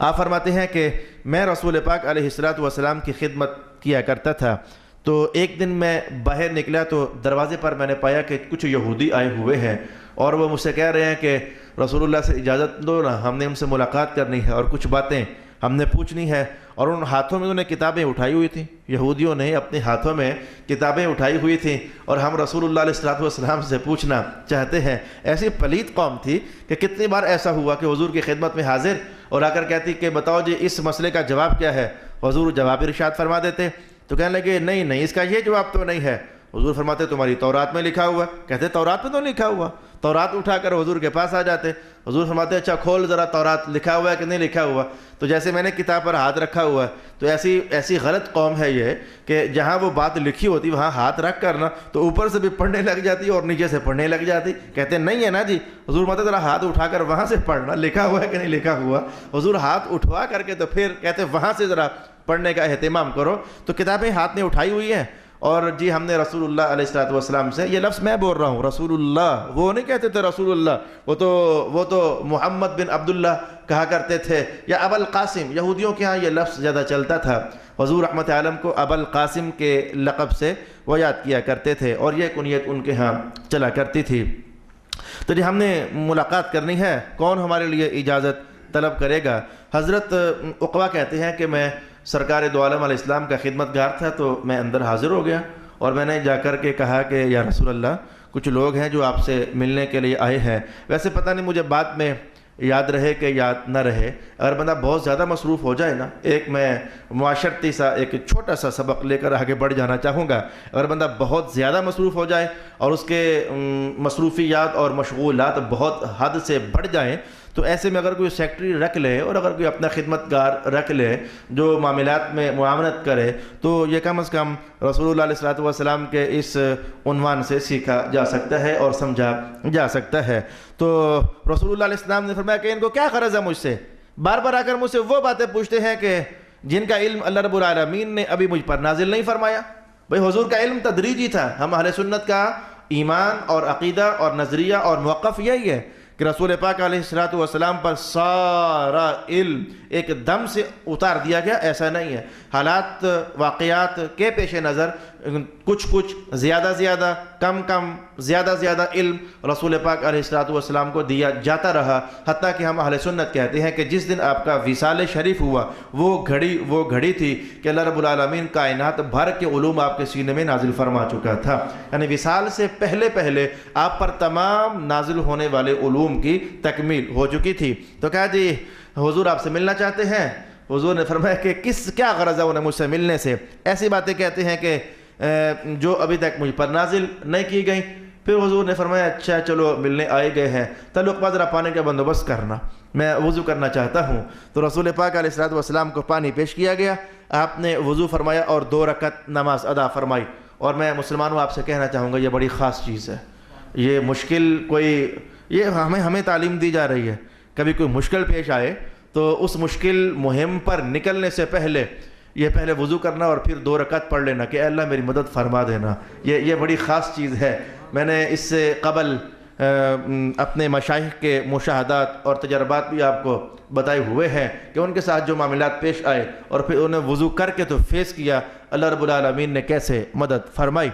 آپ فرماتے ہیں کہ میں رسول پاک علیہ السلام کی خدمت کیا کرتا تھا، تو ایک دن میں باہر نکلا تو دروازے پر میں نے پایا کہ کچھ یہودی آئے ہوئے ہیں، اور وہ مجھ سے کہہ رہے ہیں کہ رسول اللہ سے اجازت دو نا، ہم نے ان سے ملاقات کرنی ہے اور کچھ باتیں ہم نے پوچھنی ہے۔ اور ان ہاتھوں میں انہوں نے کتابیں اٹھائی ہوئی تھیں، یہودیوں نے اپنے ہاتھوں میں کتابیں اٹھائی ہوئی تھیں، اور ہم رسول اللہ علیہ السلام سے پوچھنا چاہتے ہیں۔ ایسی پلیت قوم تھی کہ کتنی بار ایسا ہوا کہ حضور کی خدمت میں حاضر اور آ کر کہتی کہ بتاؤ جی اس مسئلے کا جواب کیا ہے۔ حضور جواب ارشاد فرما دیتے تو کہنے لگے نہیں اس کا یہ جواب تو نہیں ہے۔ حضور فرماتے تمہاری تورات میں لکھا ہوا ہے۔ کہتے تورات میں تو لکھا ہوا۔ تورات اٹھا کر حضور کے پاس آ جاتے، حضور فرماتے اچھا کھول ذرا تورات، لکھا ہوا ہے کہ نہیں لکھا ہوا۔ تو جیسے میں نے کتاب پر ہاتھ رکھا ہوا ہے، تو ایسی غلط قوم ہے یہ کہ جہاں وہ بات لکھی ہوتی وہاں ہاتھ رکھ کر نا تو اوپر سے بھی پڑھنے لگ جاتی اور نیچے سے پڑھنے لگ جاتی۔ کہتے نہیں ہے نا جی، حضور فرماتے ذرا ہاتھ اٹھا کر وہاں سے پڑھنا، لکھا ہوا ہے کہ نہیں لکھا ہوا۔ حضور ہاتھ اٹھوا کر کے تو پھر کہتے وہاں سے ذرا پڑھنے کا اہتمام کرو۔ تو کتابیں ہاتھ نے اٹھائی ہوئی ہیں، اور جی ہم نے رسول اللہ علیہ السلام سے، یہ لفظ میں بول رہا ہوں رسول اللہ، وہ نہیں کہتے تھے رسول اللہ، وہ تو محمد بن عبداللہ کہا کرتے تھے، یا ابو القاسم، یہودیوں کے ہاں یہ لفظ زیادہ چلتا تھا۔ حضور رحمت عالم کو ابو القاسم کے لقب سے وہ یاد کیا کرتے تھے، اور یہ کنیت ان کے ہاں چلا کرتی تھی۔ تو جی ہم نے ملاقات کرنی ہے، کون ہمارے لیے اجازت طلب کرے گا؟ حضرت عقبہ کہتے ہیں کہ میں سرکار دو عالم علیہ السلام کا خدمت گار تھا، تو میں اندر حاضر ہو گیا اور میں نے جا کر کے کہا کہ یا رسول اللہ کچھ لوگ ہیں جو آپ سے ملنے کے لیے آئے ہیں۔ ویسے پتہ نہیں مجھے بعد میں یاد رہے کہ یاد نہ رہے، اگر بندہ بہت زیادہ مصروف ہو جائے نا، ایک میں معاشرتی سا ایک چھوٹا سا سبق لے کر آگے بڑھ جانا چاہوں گا، اگر بندہ بہت زیادہ مصروف ہو جائے اور اس کے مصروفیات اور مشغولات بہت حد سے بڑھ جائیں، تو ایسے میں اگر کوئی سیکٹری رکھ لے اور اگر کوئی اپنا خدمت گار رکھ لے جو معاملات میں معاونت کرے، تو یہ کم از کم رسول اللہ علیہ السلام کے اس عنوان سے سیکھا جا سکتا ہے اور سمجھا جا سکتا ہے۔ تو رسول اللہ علیہ السلام نے فرمایا کہ ان کو کیا غرض ہے مجھ سے، بار بار آ کر مجھ سے وہ باتیں پوچھتے ہیں کہ جن کا علم اللہ رب العالمین نے ابھی مجھ پر نازل نہیں فرمایا۔ بھئی حضور کا علم تدریجی تھا، ہم اہل سنت کا ایمان اور عقیدہ اور نظریہ اور موقف یہی ہے کہ رسول پاک علیہ السلام پر سارا علم ایک دم سے اتار دیا گیا، ایسا نہیں ہے۔ حالات واقعات کے پیش نظر کچھ زیادہ کم زیادہ علم رسول پاک علیہ السلام کو دیا جاتا رہا، حتیٰ کہ ہم اہل سنت کہتے ہیں کہ جس دن آپ کا وصال شریف ہوا وہ گھڑی تھی کہ اللہ رب العالمین کائنات بھر کے علوم آپ کے سینے میں نازل فرما چکا تھا، یعنی وصال سے پہلے آپ پر تمام نازل ہونے والے علوم کی تکمیل ہو چکی تھی۔ تو کہا جی حضور آپ سے ملنا چاہتے ہیں؟ حضور نے فرمایا کہ کیا غرض ہے انہیں مجھ سے ملنے سے؟ ایسی باتیں کہتے ہیں کہ جو ابھی تک مجھ پر نازل نہیں کی گئیں۔ پھر حضور نے فرمایا اچھا چلو ملنے آئے گئے ہیں، تعلق ذرا پانی کا بندوبست کرنا، میں وضو کرنا چاہتا ہوں۔ تو رسول پاک علیہ السلام کو پانی پیش کیا گیا، آپ نے وضو فرمایا اور 2 رکعت نماز ادا فرمائی۔ اور میں مسلمانوں آپ سے کہنا چاہوں گا یہ بڑی خاص چیز ہے، یہ مشکل یہ ہمیں تعلیم دی جا رہی ہے، کبھی کوئی مشکل پیش آئے تو اس مشکل مہم پر نکلنے سے پہلے وضو کرنا اور پھر 2 رکعت پڑھ لینا کہ اے اللہ میری مدد فرما دینا، یہ بڑی خاص چیز ہے۔ میں نے اس سے قبل اپنے مشائخ کے مشاہدات اور تجربات بھی آپ کو بتائے ہوئے ہیں کہ ان کے ساتھ جو معاملات پیش آئے اور پھر انہیں وضو کر کے تو فیس کیا، اللہ رب العالمین نے کیسے مدد فرمائی۔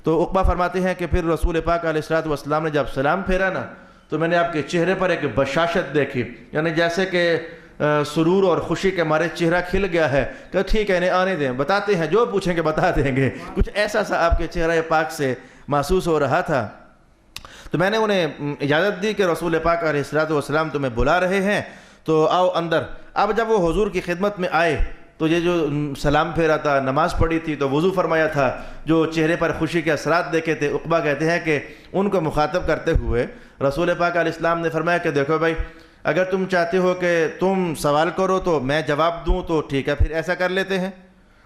تو عقبہ فرماتے ہیں کہ پھر رسول پاک علیہ السلام نے جب سلام پھیرا نا، تو میں نے آپ کے چہرے پر ایک بشاشت دیکھی، یعنی جیسے کہ سرور اور خوشی کے مارے چہرہ کھل گیا ہے کہ ٹھیک ہے انہیں آنے دیں، بتاتے ہیں جو پوچھیں گے بتا دیں گے، کچھ ایسا سا آپ کے چہرہ پاک سے محسوس ہو رہا تھا۔ تو میں نے انہیں اجازت دی کہ رسول پاک علیہ السلام تمہیں بلا رہے ہیں تو آؤ اندر۔ اب جب وہ حضور کی خدمت میں آئے تو یہ جو سلام پھیرا تھا، نماز پڑھی تھی تو وضو فرمایا تھا، جو چہرے پر خوشی کے اثرات دیکھے تھے، عقبہ کہتے ہیں کہ ان کو مخاطب کرتے ہوئے رسول پاک علیہ السلام نے فرمایا کہ دیکھو بھائی، اگر تم چاہتے ہو کہ تم سوال کرو تو میں جواب دوں تو ٹھیک ہے، پھر ایسا کر لیتے ہیں،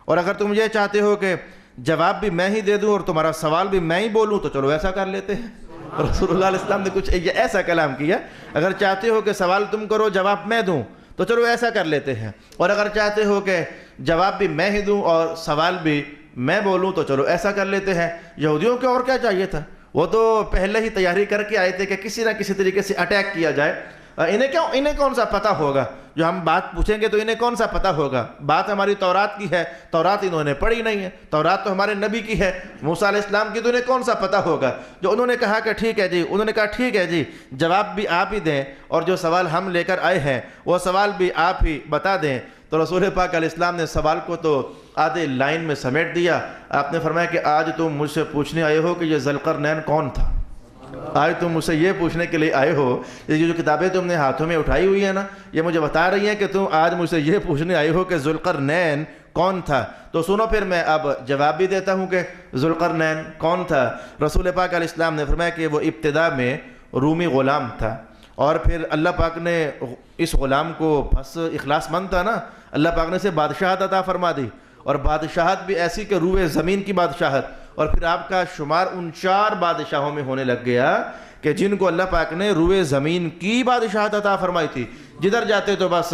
اور اگر تم یہ چاہتے ہو کہ جواب بھی میں ہی دے دوں اور تمہارا سوال بھی میں ہی بولوں تو چلو ایسا کر لیتے ہیں۔ رسول اللہ علیہ السلام نے کچھ ایسا کلام کیا، اگر چاہتے ہو کہ سوال تم کرو جواب میں دوں تو چلو ایسا کر لیتے ہیں، اور اگر چاہتے ہو کہ جواب بھی میں ہی دوں اور سوال بھی میں بولوں تو چلو ایسا کر لیتے ہیں۔ یہودیوں کو اور کیا چاہیے تھا، وہ تو پہلے ہی تیاری کر کے آئے تھے کہ کسی نہ کسی طریقے سے اٹیک کیا جائے۔ انہیں کون سا پتہ ہوگا، جو ہم بات پوچھیں گے تو انہیں کون سا پتہ ہوگا؟ بات ہماری تورات کی ہے، تورات انہوں نے پڑھی نہیں ہے، تورات تو ہمارے نبی کی ہے، موسیٰ علیہ السلام کی، تو انہیں کون سا پتہ ہوگا؟ جو انہوں نے کہا کہ ٹھیک ہے جی، انہوں نے کہا ٹھیک ہے جی، جواب بھی آپ ہی دیں اور جو سوال ہم لے کر آئے ہیں وہ سوال بھی آپ ہی بتا دیں۔ تو رسول پاک علیہ السلام نے سوال کو تو آدھے لائن میں سمیٹ دیا۔ آپ نے فرمایا کہ آج تم مجھ سے پوچھنے آئے ہو کہ یہ ذوالقرنین کون تھا، آج تم مجھ سے یہ پوچھنے کے لیے آئے ہو، یہ جو کتابیں تم نے ہاتھوں میں اٹھائی ہوئی ہیں نا، یہ مجھے بتا رہی ہیں کہ تم آج مجھ سے یہ پوچھنے آئے ہو کہ ذوالقرنین کون تھا۔ تو سنو پھر میں اب جواب بھی دیتا ہوں کہ ذوالقرنین کون تھا۔ رسول پاک علیہ السلام نے فرمایا کہ وہ ابتدا میں رومی غلام تھا، اور پھر اللہ پاک نے اس غلام کو بس اخلاص مند تھا نا، اللہ پاک نے اسے بادشاہت عطا فرما دی، اور بادشاہت بھی ایسی کہ روئے زمین کی بادشاہت، اور پھر آپ کا شمار ان 4 بادشاہوں میں ہونے لگ گیا کہ جن کو اللہ پاک نے روئے زمین کی بادشاہت عطا فرمائی تھی۔ جدھر جاتے تو بس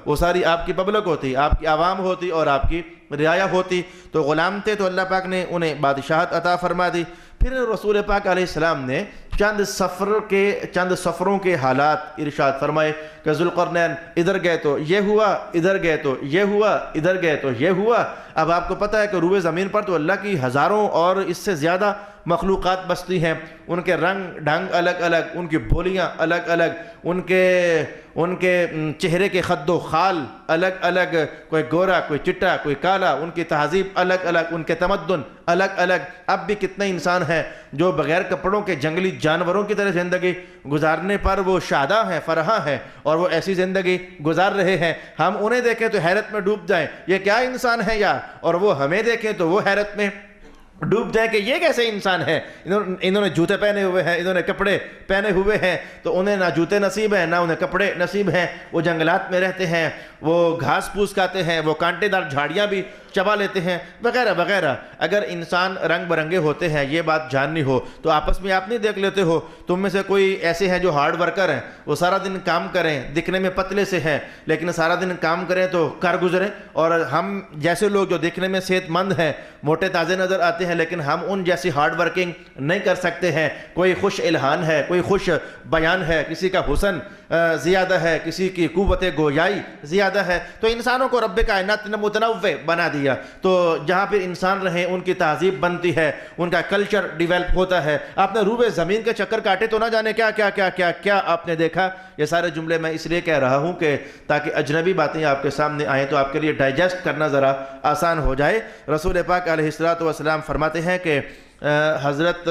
وہ ساری آپ کی پبلک ہوتی، آپ کی عوام ہوتی اور آپ کی رعایا ہوتی۔ تو غلام تھے تو اللہ پاک نے انہیں بادشاہت عطا فرما دی۔ پھر رسول پاک علیہ السلام نے چند سفروں کے حالات ارشاد فرمائے کہ ذوالقرنین ادھر گئے تو یہ ہوا، ادھر گئے تو یہ ہوا، ادھر گئے تو یہ ہوا، اب آپ کو پتہ ہے کہ روئے زمین پر تو اللہ کی ہزاروں اور اس سے زیادہ مخلوقات بستی ہیں، ان کے رنگ ڈھنگ الگ الگ، ان کی بولیاں الگ الگ، ان کے چہرے کے خد و خال الگ الگ، کوئی گورا کوئی چٹا کوئی کالا، ان کی تہذیب الگ الگ، ان کے تمدن الگ الگ۔ اب بھی کتنے انسان ہیں جو بغیر کپڑوں کے جنگلی جانوروں کی طرح زندگی گزارنے پر وہ شاداں ہیں، فرحاں ہیں، اور وہ ایسی زندگی گزار رہے ہیں، ہم انہیں دیکھیں تو حیرت میں ڈوب جائیں یہ کیا انسان ہے یار، اور وہ ہمیں دیکھیں تو وہ حیرت میں ڈوب جائے کہ یہ کیسے انسان ہے، انہوں نے جوتے پہنے ہوئے ہیں، انہوں نے کپڑے پہنے ہوئے ہیں، تو انہیں نہ جوتے نصیب ہیں نہ انہیں کپڑے نصیب ہیں، وہ جنگلات میں رہتے ہیں، وہ گھاس پھوس کھاتے ہیں، وہ کانٹے دار جھاڑیاں بھی چبا لیتے ہیں وغیرہ وغیرہ۔ اگر انسان رنگ برنگے ہوتے ہیں یہ بات جاننی ہو تو آپس میں آپ نہیں دیکھ لیتے ہو، تم میں سے کوئی ایسے ہیں جو ہارڈ ورکر ہیں، وہ سارا دن کام کریں، دکھنے میں پتلے سے ہیں لیکن سارا دن کام کریں تو کر گزریں، اور ہم جیسے لوگ جو دکھنے میں صحت مند ہیں، موٹے تازے نظر آتے ہیں، لیکن ہم ان جیسی ہارڈ ورکنگ نہیں کر سکتے ہیں۔ کوئی خوش الہان ہے، کوئی خوش بیان ہے، کسی کا حسن زیادہ ہے، کسی کی قوت گویائی زیادہ ہے، تو انسانوں کو رب کائنات نے متنوع بنا دیا، تو جہاں پھر انسان رہیں ان کی تہذیب بنتی ہے، ان کا کلچر ڈیولپ ہوتا ہے۔ آپ نے روبے زمین کے چکر کاٹے تو نہ جانے کیا کیا کیا کیا کیا آپ نے دیکھا۔ یہ سارے جملے میں اس لیے کہہ رہا ہوں کہ تاکہ اجنبی باتیں آپ کے سامنے آئیں تو آپ کے لیے ڈائجسٹ کرنا ذرا آسان ہو جائے۔ رسول پاک علیہ السلام فرماتے ہیں کہ حضرت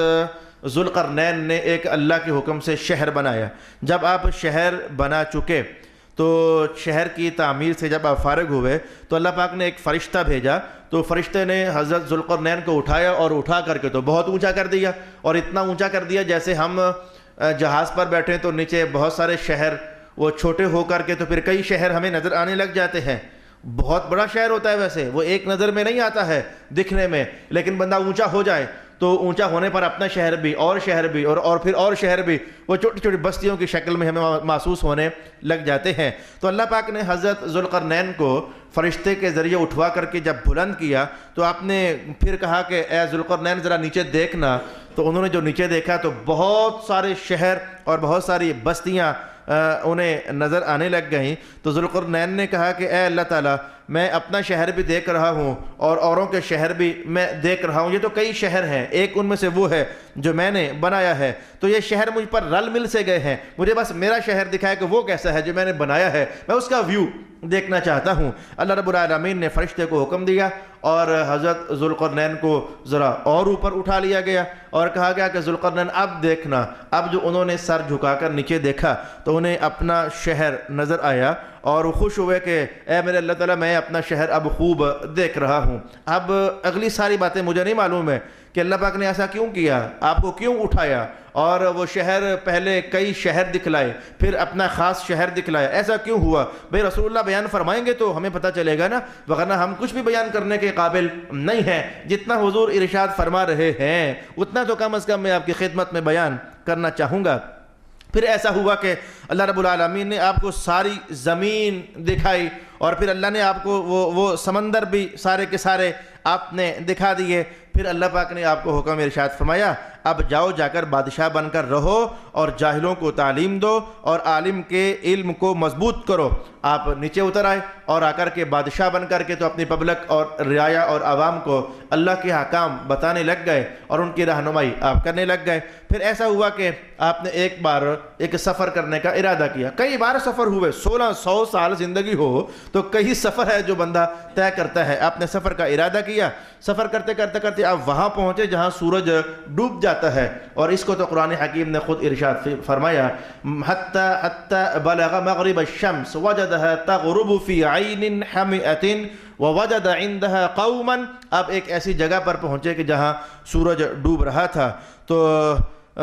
ذوالقرنین نے ایک اللہ کے حکم سے شہر بنایا، جب آپ شہر بنا چکے تو شہر کی تعمیر سے جب آپ فارغ ہوئے تو اللہ پاک نے ایک فرشتہ بھیجا، تو فرشتے نے حضرت ذوالقرنین کو اٹھایا اور اٹھا کر کے تو بہت اونچا کر دیا، اور اتنا اونچا کر دیا جیسے ہم جہاز پر بیٹھیں تو نیچے بہت سارے شہر وہ چھوٹے ہو کر کے تو پھر کئی شہر ہمیں نظر آنے لگ جاتے ہیں۔ بہت بڑا شہر ہوتا ہے ویسے، وہ ایک نظر میں نہیں آتا ہے دکھنے میں، لیکن بندہ اونچا ہو جائے تو اونچا ہونے پر اپنا شہر بھی اور شہر بھی اور پھر اور شہر بھی وہ چھوٹی چھوٹی بستیوں کی شکل میں ہمیں محسوس ہونے لگ جاتے ہیں۔ تو اللہ پاک نے حضرت ذوالقرنین کو فرشتے کے ذریعے اٹھوا کر کے جب بلند کیا تو آپ نے پھر کہا کہ اے ذوالقرنین ذرا نیچے دیکھنا، تو انہوں نے جو نیچے دیکھا تو بہت سارے شہر اور بہت ساری بستیاں انہیں نظر آنے لگ گئیں۔ تو ذوالقرنین نے کہا کہ اے اللہ تعالیٰ میں اپنا شہر بھی دیکھ رہا ہوں اور اوروں کے شہر بھی میں دیکھ رہا ہوں، یہ تو کئی شہر ہیں، ایک ان میں سے وہ ہے جو میں نے بنایا ہے، تو یہ شہر مجھ پر رل مل سے گئے ہیں، مجھے بس میرا شہر دکھائے کہ وہ کیسا ہے جو میں نے بنایا ہے، میں اس کا ویو دیکھنا چاہتا ہوں۔ اللہ رب العالمین نے فرشتے کو حکم دیا اور حضرت ذوالقرنین کو ذرا اور اوپر اٹھا لیا گیا اور کہا گیا کہ ذوالقرنین اب دیکھنا۔ اب جو انہوں نے سر جھکا کر نیچے دیکھا تو انہیں اپنا شہر نظر آیا اور وہ خوش ہوئے کہ اے میرے اللہ تعالیٰ میں اپنا شہر اب خوب دیکھ رہا ہوں۔ اب اگلی ساری باتیں مجھے نہیں معلوم ہے کہ اللہ پاک نے ایسا کیوں کیا، آپ کو کیوں اٹھایا، اور وہ شہر پہلے کئی شہر دکھلائے پھر اپنا خاص شہر دکھلایا، ایسا کیوں ہوا؟ بھئی رسول اللہ بیان فرمائیں گے تو ہمیں پتہ چلے گا نا، وگرنہ ہم کچھ بھی بیان کرنے کے قابل نہیں ہیں۔ جتنا حضور ارشاد فرما رہے ہیں اتنا تو کم از کم میں آپ کی خدمت میں بیان کرنا چاہوں گا۔ پھر ایسا ہوا کہ اللہ رب العالمین نے آپ کو ساری زمین دکھائی، اور پھر اللہ نے آپ کو وہ سمندر بھی سارے کے سارے آپ نے دکھا دیے۔ پھر اللہ پاک نے آپ کو حکم ارشاد فرمایا اب جاؤ جا کر بادشاہ بن کر رہو اور جاہلوں کو تعلیم دو اور عالم کے علم کو مضبوط کرو۔ آپ نیچے اتر آئے اور آ کر کے بادشاہ بن کر کے تو اپنی پبلک اور رعایا اور عوام کو اللہ کے احکام بتانے لگ گئے اور ان کی رہنمائی آپ کرنے لگ گئے۔ پھر ایسا ہوا کہ آپ نے ایک بار ایک سفر کرنے کا ارادہ کیا، کئی بار سفر ہوئے، 1600 سال زندگی ہو تو کئی سفر ہے جو بندہ طے کرتا ہے۔ آپ نے سفر کا ارادہ کیا، سفر کرتے کرتے کرتے آپ وہاں پہنچے جہاں سورج ڈوب جاتا ہے، اور اس کو تو قرآن حکیم نے خود ارشاد فرمایا حتی بلغ مغرب الشمس وجدها تغرب فی عین حمئۃ ووجد عندها قوما۔ آپ ایک ایسی جگہ پر پہنچے کہ جہاں سورج ڈوب رہا تھا۔ تو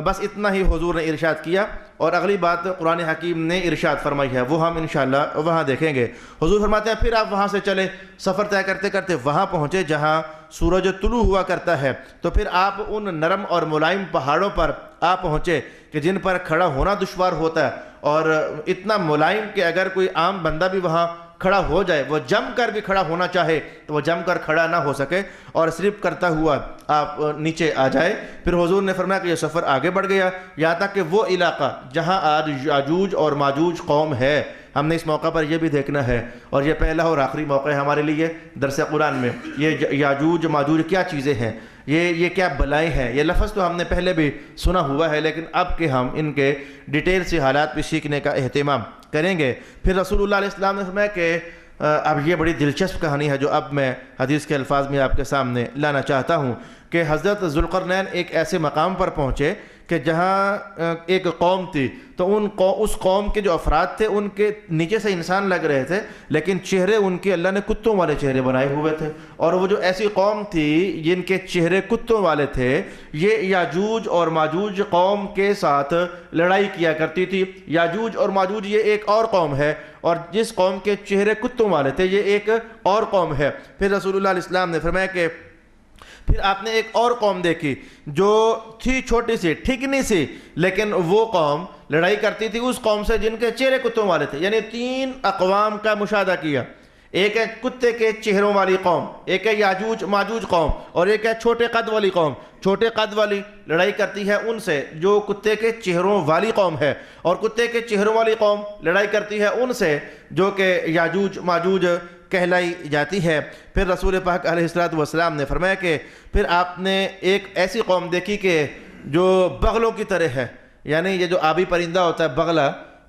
بس اتنا ہی حضور نے ارشاد کیا، اور اگلی بات قرآن حکیم نے ارشاد فرمائی ہے وہ ہم انشاءاللہ وہاں دیکھیں گے۔ حضور فرماتے ہیں پھر آپ وہاں سے چلے، سفر طے کرتے کرتے وہاں پہنچے جہاں سورج طلوع ہوا کرتا ہے۔ تو پھر آپ ان نرم اور ملائم پہاڑوں پر آپ پہنچے کہ جن پر کھڑا ہونا دشوار ہوتا ہے، اور اتنا ملائم کہ اگر کوئی عام بندہ بھی وہاں کھڑا ہو جائے، وہ جم کر بھی کھڑا ہونا چاہے تو وہ جم کر کھڑا نہ ہو سکے اور صرف کرتا ہوا آپ نیچے آ جائے۔ پھر حضور نے فرمایا کہ یہ سفر آگے بڑھ گیا، یہاں تک کہ وہ علاقہ جہاں آج یاجوج اور ماجوج قوم ہے ہم نے اس موقع پر یہ بھی دیکھنا ہے، اور یہ پہلا اور آخری موقع ہے ہمارے لیے درس قرآن میں، یہ یاجوج ماجوج کیا چیزیں ہیں، یہ کیا بلائیں ہیں۔ یہ لفظ تو ہم نے پہلے بھی سنا ہوا ہے، لیکن اب کہ ہم ان کے ڈیٹیل سے حالات بھی سیکھنے کا اہتمام کریں گے۔ پھر رسول اللہ علیہ السلام نے فرمایا کہ اب یہ بڑی دلچسپ کہانی ہے جو اب میں حدیث کے الفاظ میں آپ کے سامنے لانا چاہتا ہوں، کہ حضرت ذوالقرنین ایک ایسے مقام پر پہنچے کہ جہاں ایک قوم تھی، تو اس قوم کے جو افراد تھے ان کے نیچے سے انسان لگ رہے تھے، لیکن چہرے ان کے اللہ نے کتوں والے چہرے بنائے ہوئے تھے، اور وہ جو ایسی قوم تھی جن کے چہرے کتوں والے تھے، یہ یاجوج اور ماجوج قوم کے ساتھ لڑائی کیا کرتی تھی۔ یاجوج اور ماجوج یہ ایک اور قوم ہے، اور جس قوم کے چہرے کتوں والے تھے یہ ایک اور قوم ہے۔ پھر رسول اللہ علیہ السلام نے فرمایا کہ پھر آپ نے ایک اور قوم دیکھی جو تھی چھوٹی سی ٹھکنی سی، لیکن وہ قوم لڑائی کرتی تھی اس قوم سے جن کے چہرے کتوں والے تھے۔ یعنی 3 اقوام کا مشاہدہ کیا، ایک ہے کتے کے چہروں والی قوم، ایک ہے یاجوج ماجوج قوم، اور ایک ہے چھوٹے قد والی قوم۔ چھوٹے قد والی لڑائی کرتی ہے ان سے جو کتے کے چہروں والی قوم ہے، اور کتے کے چہروں والی قوم لڑائی کرتی ہے ان سے جو کہ یاجوج ماجوج کہلائی جاتی ہے۔ پھر رسول پاک علیہ السلام نے فرمایا کہ پھر آپ نے ایک ایسی قوم دیکھی کہ جو بغلوں کی طرح ہے، یعنی یہ جو آبی پرندہ ہوتا ہے بغلہ،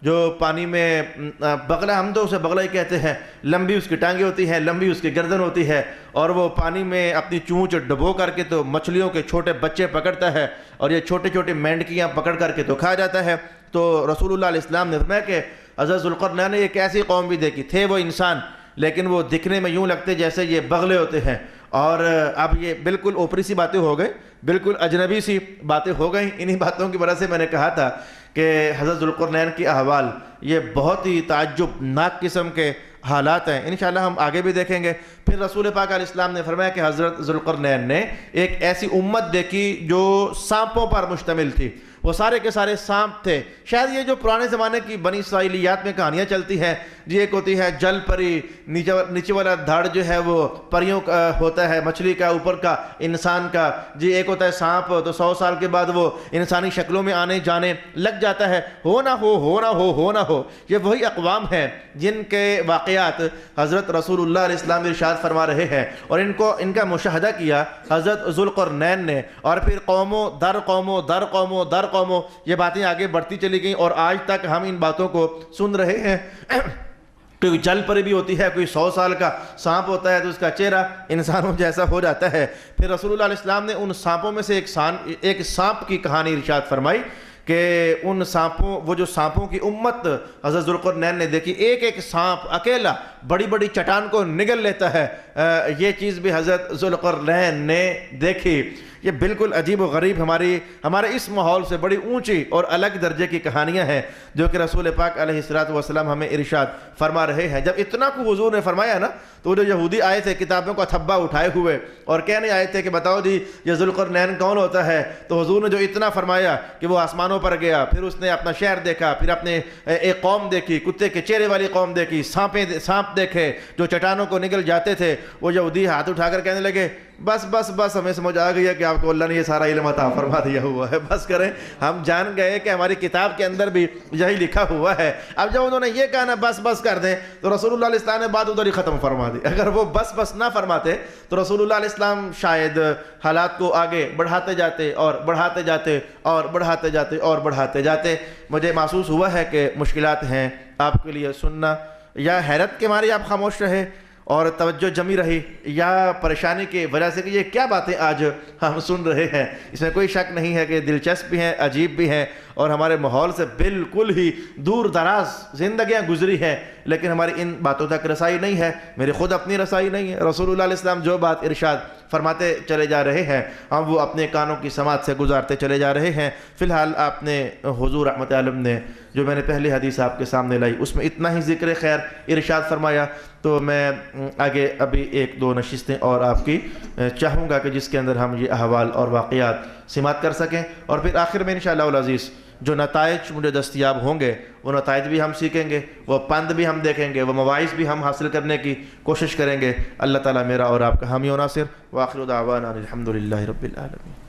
جو پانی میں بغلہ، ہم تو اسے بغلہ ہی کہتے ہیں، لمبی اس کی ٹانگیں ہوتی ہیں، لمبی اس کی گردن ہوتی ہے، اور وہ پانی میں اپنی چونچ ڈبو کر کے تو مچھلیوں کے چھوٹے بچے پکڑتا ہے، اور یہ چھوٹے چھوٹے مینڈکیاں پکڑ کر کے تو کھا جاتا ہے۔ تو رسول اللہ علیہ السلام نے فرمایا کہ حضرت ذوالقرنین نے ایک ایسی قوم بھی دیکھی، تھے وہ انسان لیکن وہ دکھنے میں یوں لگتے جیسے یہ بغلے ہوتے ہیں، اور اب یہ بالکل اوپری سی باتیں ہو گئی، بالکل اجنبی سی باتیں ہو گئیں۔ انہی باتوں کی وجہ سے میں نے کہا تھا کہ حضرت ذوالقرنین کی احوال یہ بہت ہی تعجب ناک قسم کے حالات ہیں، انشاءاللہ ہم آگے بھی دیکھیں گے۔ پھر رسول پاک علیہ السلام نے فرمایا کہ حضرت ذوالقرنین نے ایک ایسی امت دیکھی جو سانپوں پر مشتمل تھی، وہ سارے کے سارے سانپ تھے۔ شاید یہ جو پرانے زمانے کی بنی اسرائیلیات میں کہانیاں چلتی ہیں، جی ایک ہوتی ہے جل پری، نیچے والا دھڑ جو ہے وہ پریوں کا ہوتا ہے، مچھلی کا، اوپر کا انسان کا، جی ایک ہوتا ہے سانپ، تو 100 سال کے بعد وہ انسانی شکلوں میں آنے جانے لگ جاتا ہے۔ ہو نہ ہو یہ وہی اقوام ہیں جن کے واقعات حضرت رسول اللہ علیہ السلام ارشاد فرما رہے ہیں، اور ان کا مشاہدہ کیا حضرت ذوالقرنین نے، اور پھر قوموں در قوموں یہ باتیں آگے بڑھتی چلی گئیں، اور آج تک ہم ان باتوں کو سن رہے ہیں۔ کوئی جل پری بھی ہوتی ہے، کوئی 100 سال کا سانپ ہوتا ہے تو اس کا چہرہ انسانوں جیسا ہو جاتا ہے۔ پھر رسول اللہ علیہ السلام نے ان سانپوں میں سے ایک سانپ کی کہانی ارشاد فرمائی کہ وہ جو سانپوں کی امت حضرت ذوالقرنین نے دیکھی، ایک سانپ اکیلا بڑی بڑی چٹان کو نگل لیتا ہے، یہ چیز بھی حضرت ذوالقرنین نے دیکھی۔ یہ بالکل عجیب و غریب ہمارے اس ماحول سے بڑی اونچی اور الگ درجے کی کہانیاں ہیں جو کہ رسول پاک علیہ السلام ہمیں ارشاد فرما رہے ہیں۔ جب اتنا کو حضور نے فرمایا نا، تو جو یہودی آئے تھے کتابوں کا تھبا اٹھائے ہوئے اور کہنے آئے تھے کہ بتاؤ جی یہ ذوالقرنین کون ہوتا ہے، تو حضور نے جو اتنا فرمایا کہ وہ آسمانوں پر گیا، پھر اس نے اپنا شہر دیکھا، پھر اپنے ایک قوم دیکھی، کتے کے چہرے والی قوم دیکھی، سانپ دیکھے جو چٹانوں کو نگل جاتے تھے۔ وہ یہودی ہاتھ اٹھا کر کہنے لگے بس ہمیں سمجھ آ گئی ہے کہ آپ کو اللہ نے یہ سارا علم عطا فرما دیا ہوا ہے، بس کریں، ہم جان گئے کہ ہماری کتاب کے اندر بھی یہی لکھا ہوا ہے۔ اب جب انہوں نے یہ کہا نا بس کر دیں، تو رسول اللہ علیہ السلام نے بات ادھر ہی ختم فرما دی۔ اگر وہ بس نہ فرماتے تو رسول اللہ علیہ السلام شاید حالات کو آگے بڑھاتے جاتے۔ مجھے محسوس ہوا ہے کہ مشکلات ہیں آپ کے لیے سننا، یا حیرت کے مارے آپ خاموش رہے اور توجہ جمی رہی، یا پریشانی کی وجہ سے کہ یہ کیا باتیں آج ہم سن رہے ہیں۔ اس میں کوئی شک نہیں ہے کہ دلچسپ بھی ہیں، عجیب بھی ہیں، اور ہمارے ماحول سے بالکل ہی دور دراز زندگیاں گزری ہیں، لیکن ہماری ان باتوں تک رسائی نہیں ہے، میری خود اپنی رسائی نہیں ہے۔ رسول اللہ علیہ السلام جو بات ارشاد فرماتے چلے جا رہے ہیں، ہم وہ اپنے کانوں کی سماعت سے گزارتے چلے جا رہے ہیں۔ فی الحال آپ نے حضور رحمت عالم نے جو میں نے پہلی حدیث آپ کے سامنے لائی اس میں اتنا ہی ذکر خیر ارشاد فرمایا، تو میں آگے ابھی 1-2 نشستیں اور آپ کی چاہوں گا کہ جس کے اندر ہم یہ احوال اور واقعات سماعت کر سکیں، اور پھر آخر میں انشاءاللہ العزیز جو نتائج مجھے دستیاب ہوں گے وہ نتائج بھی ہم سیکھیں گے، وہ پند بھی ہم دیکھیں گے، وہ مواعظ بھی ہم حاصل کرنے کی کوشش کریں گے۔ اللہ تعالیٰ میرا اور آپ کا حامی و ناصر، وآخر دعوانا الحمدللہ رب العالمین۔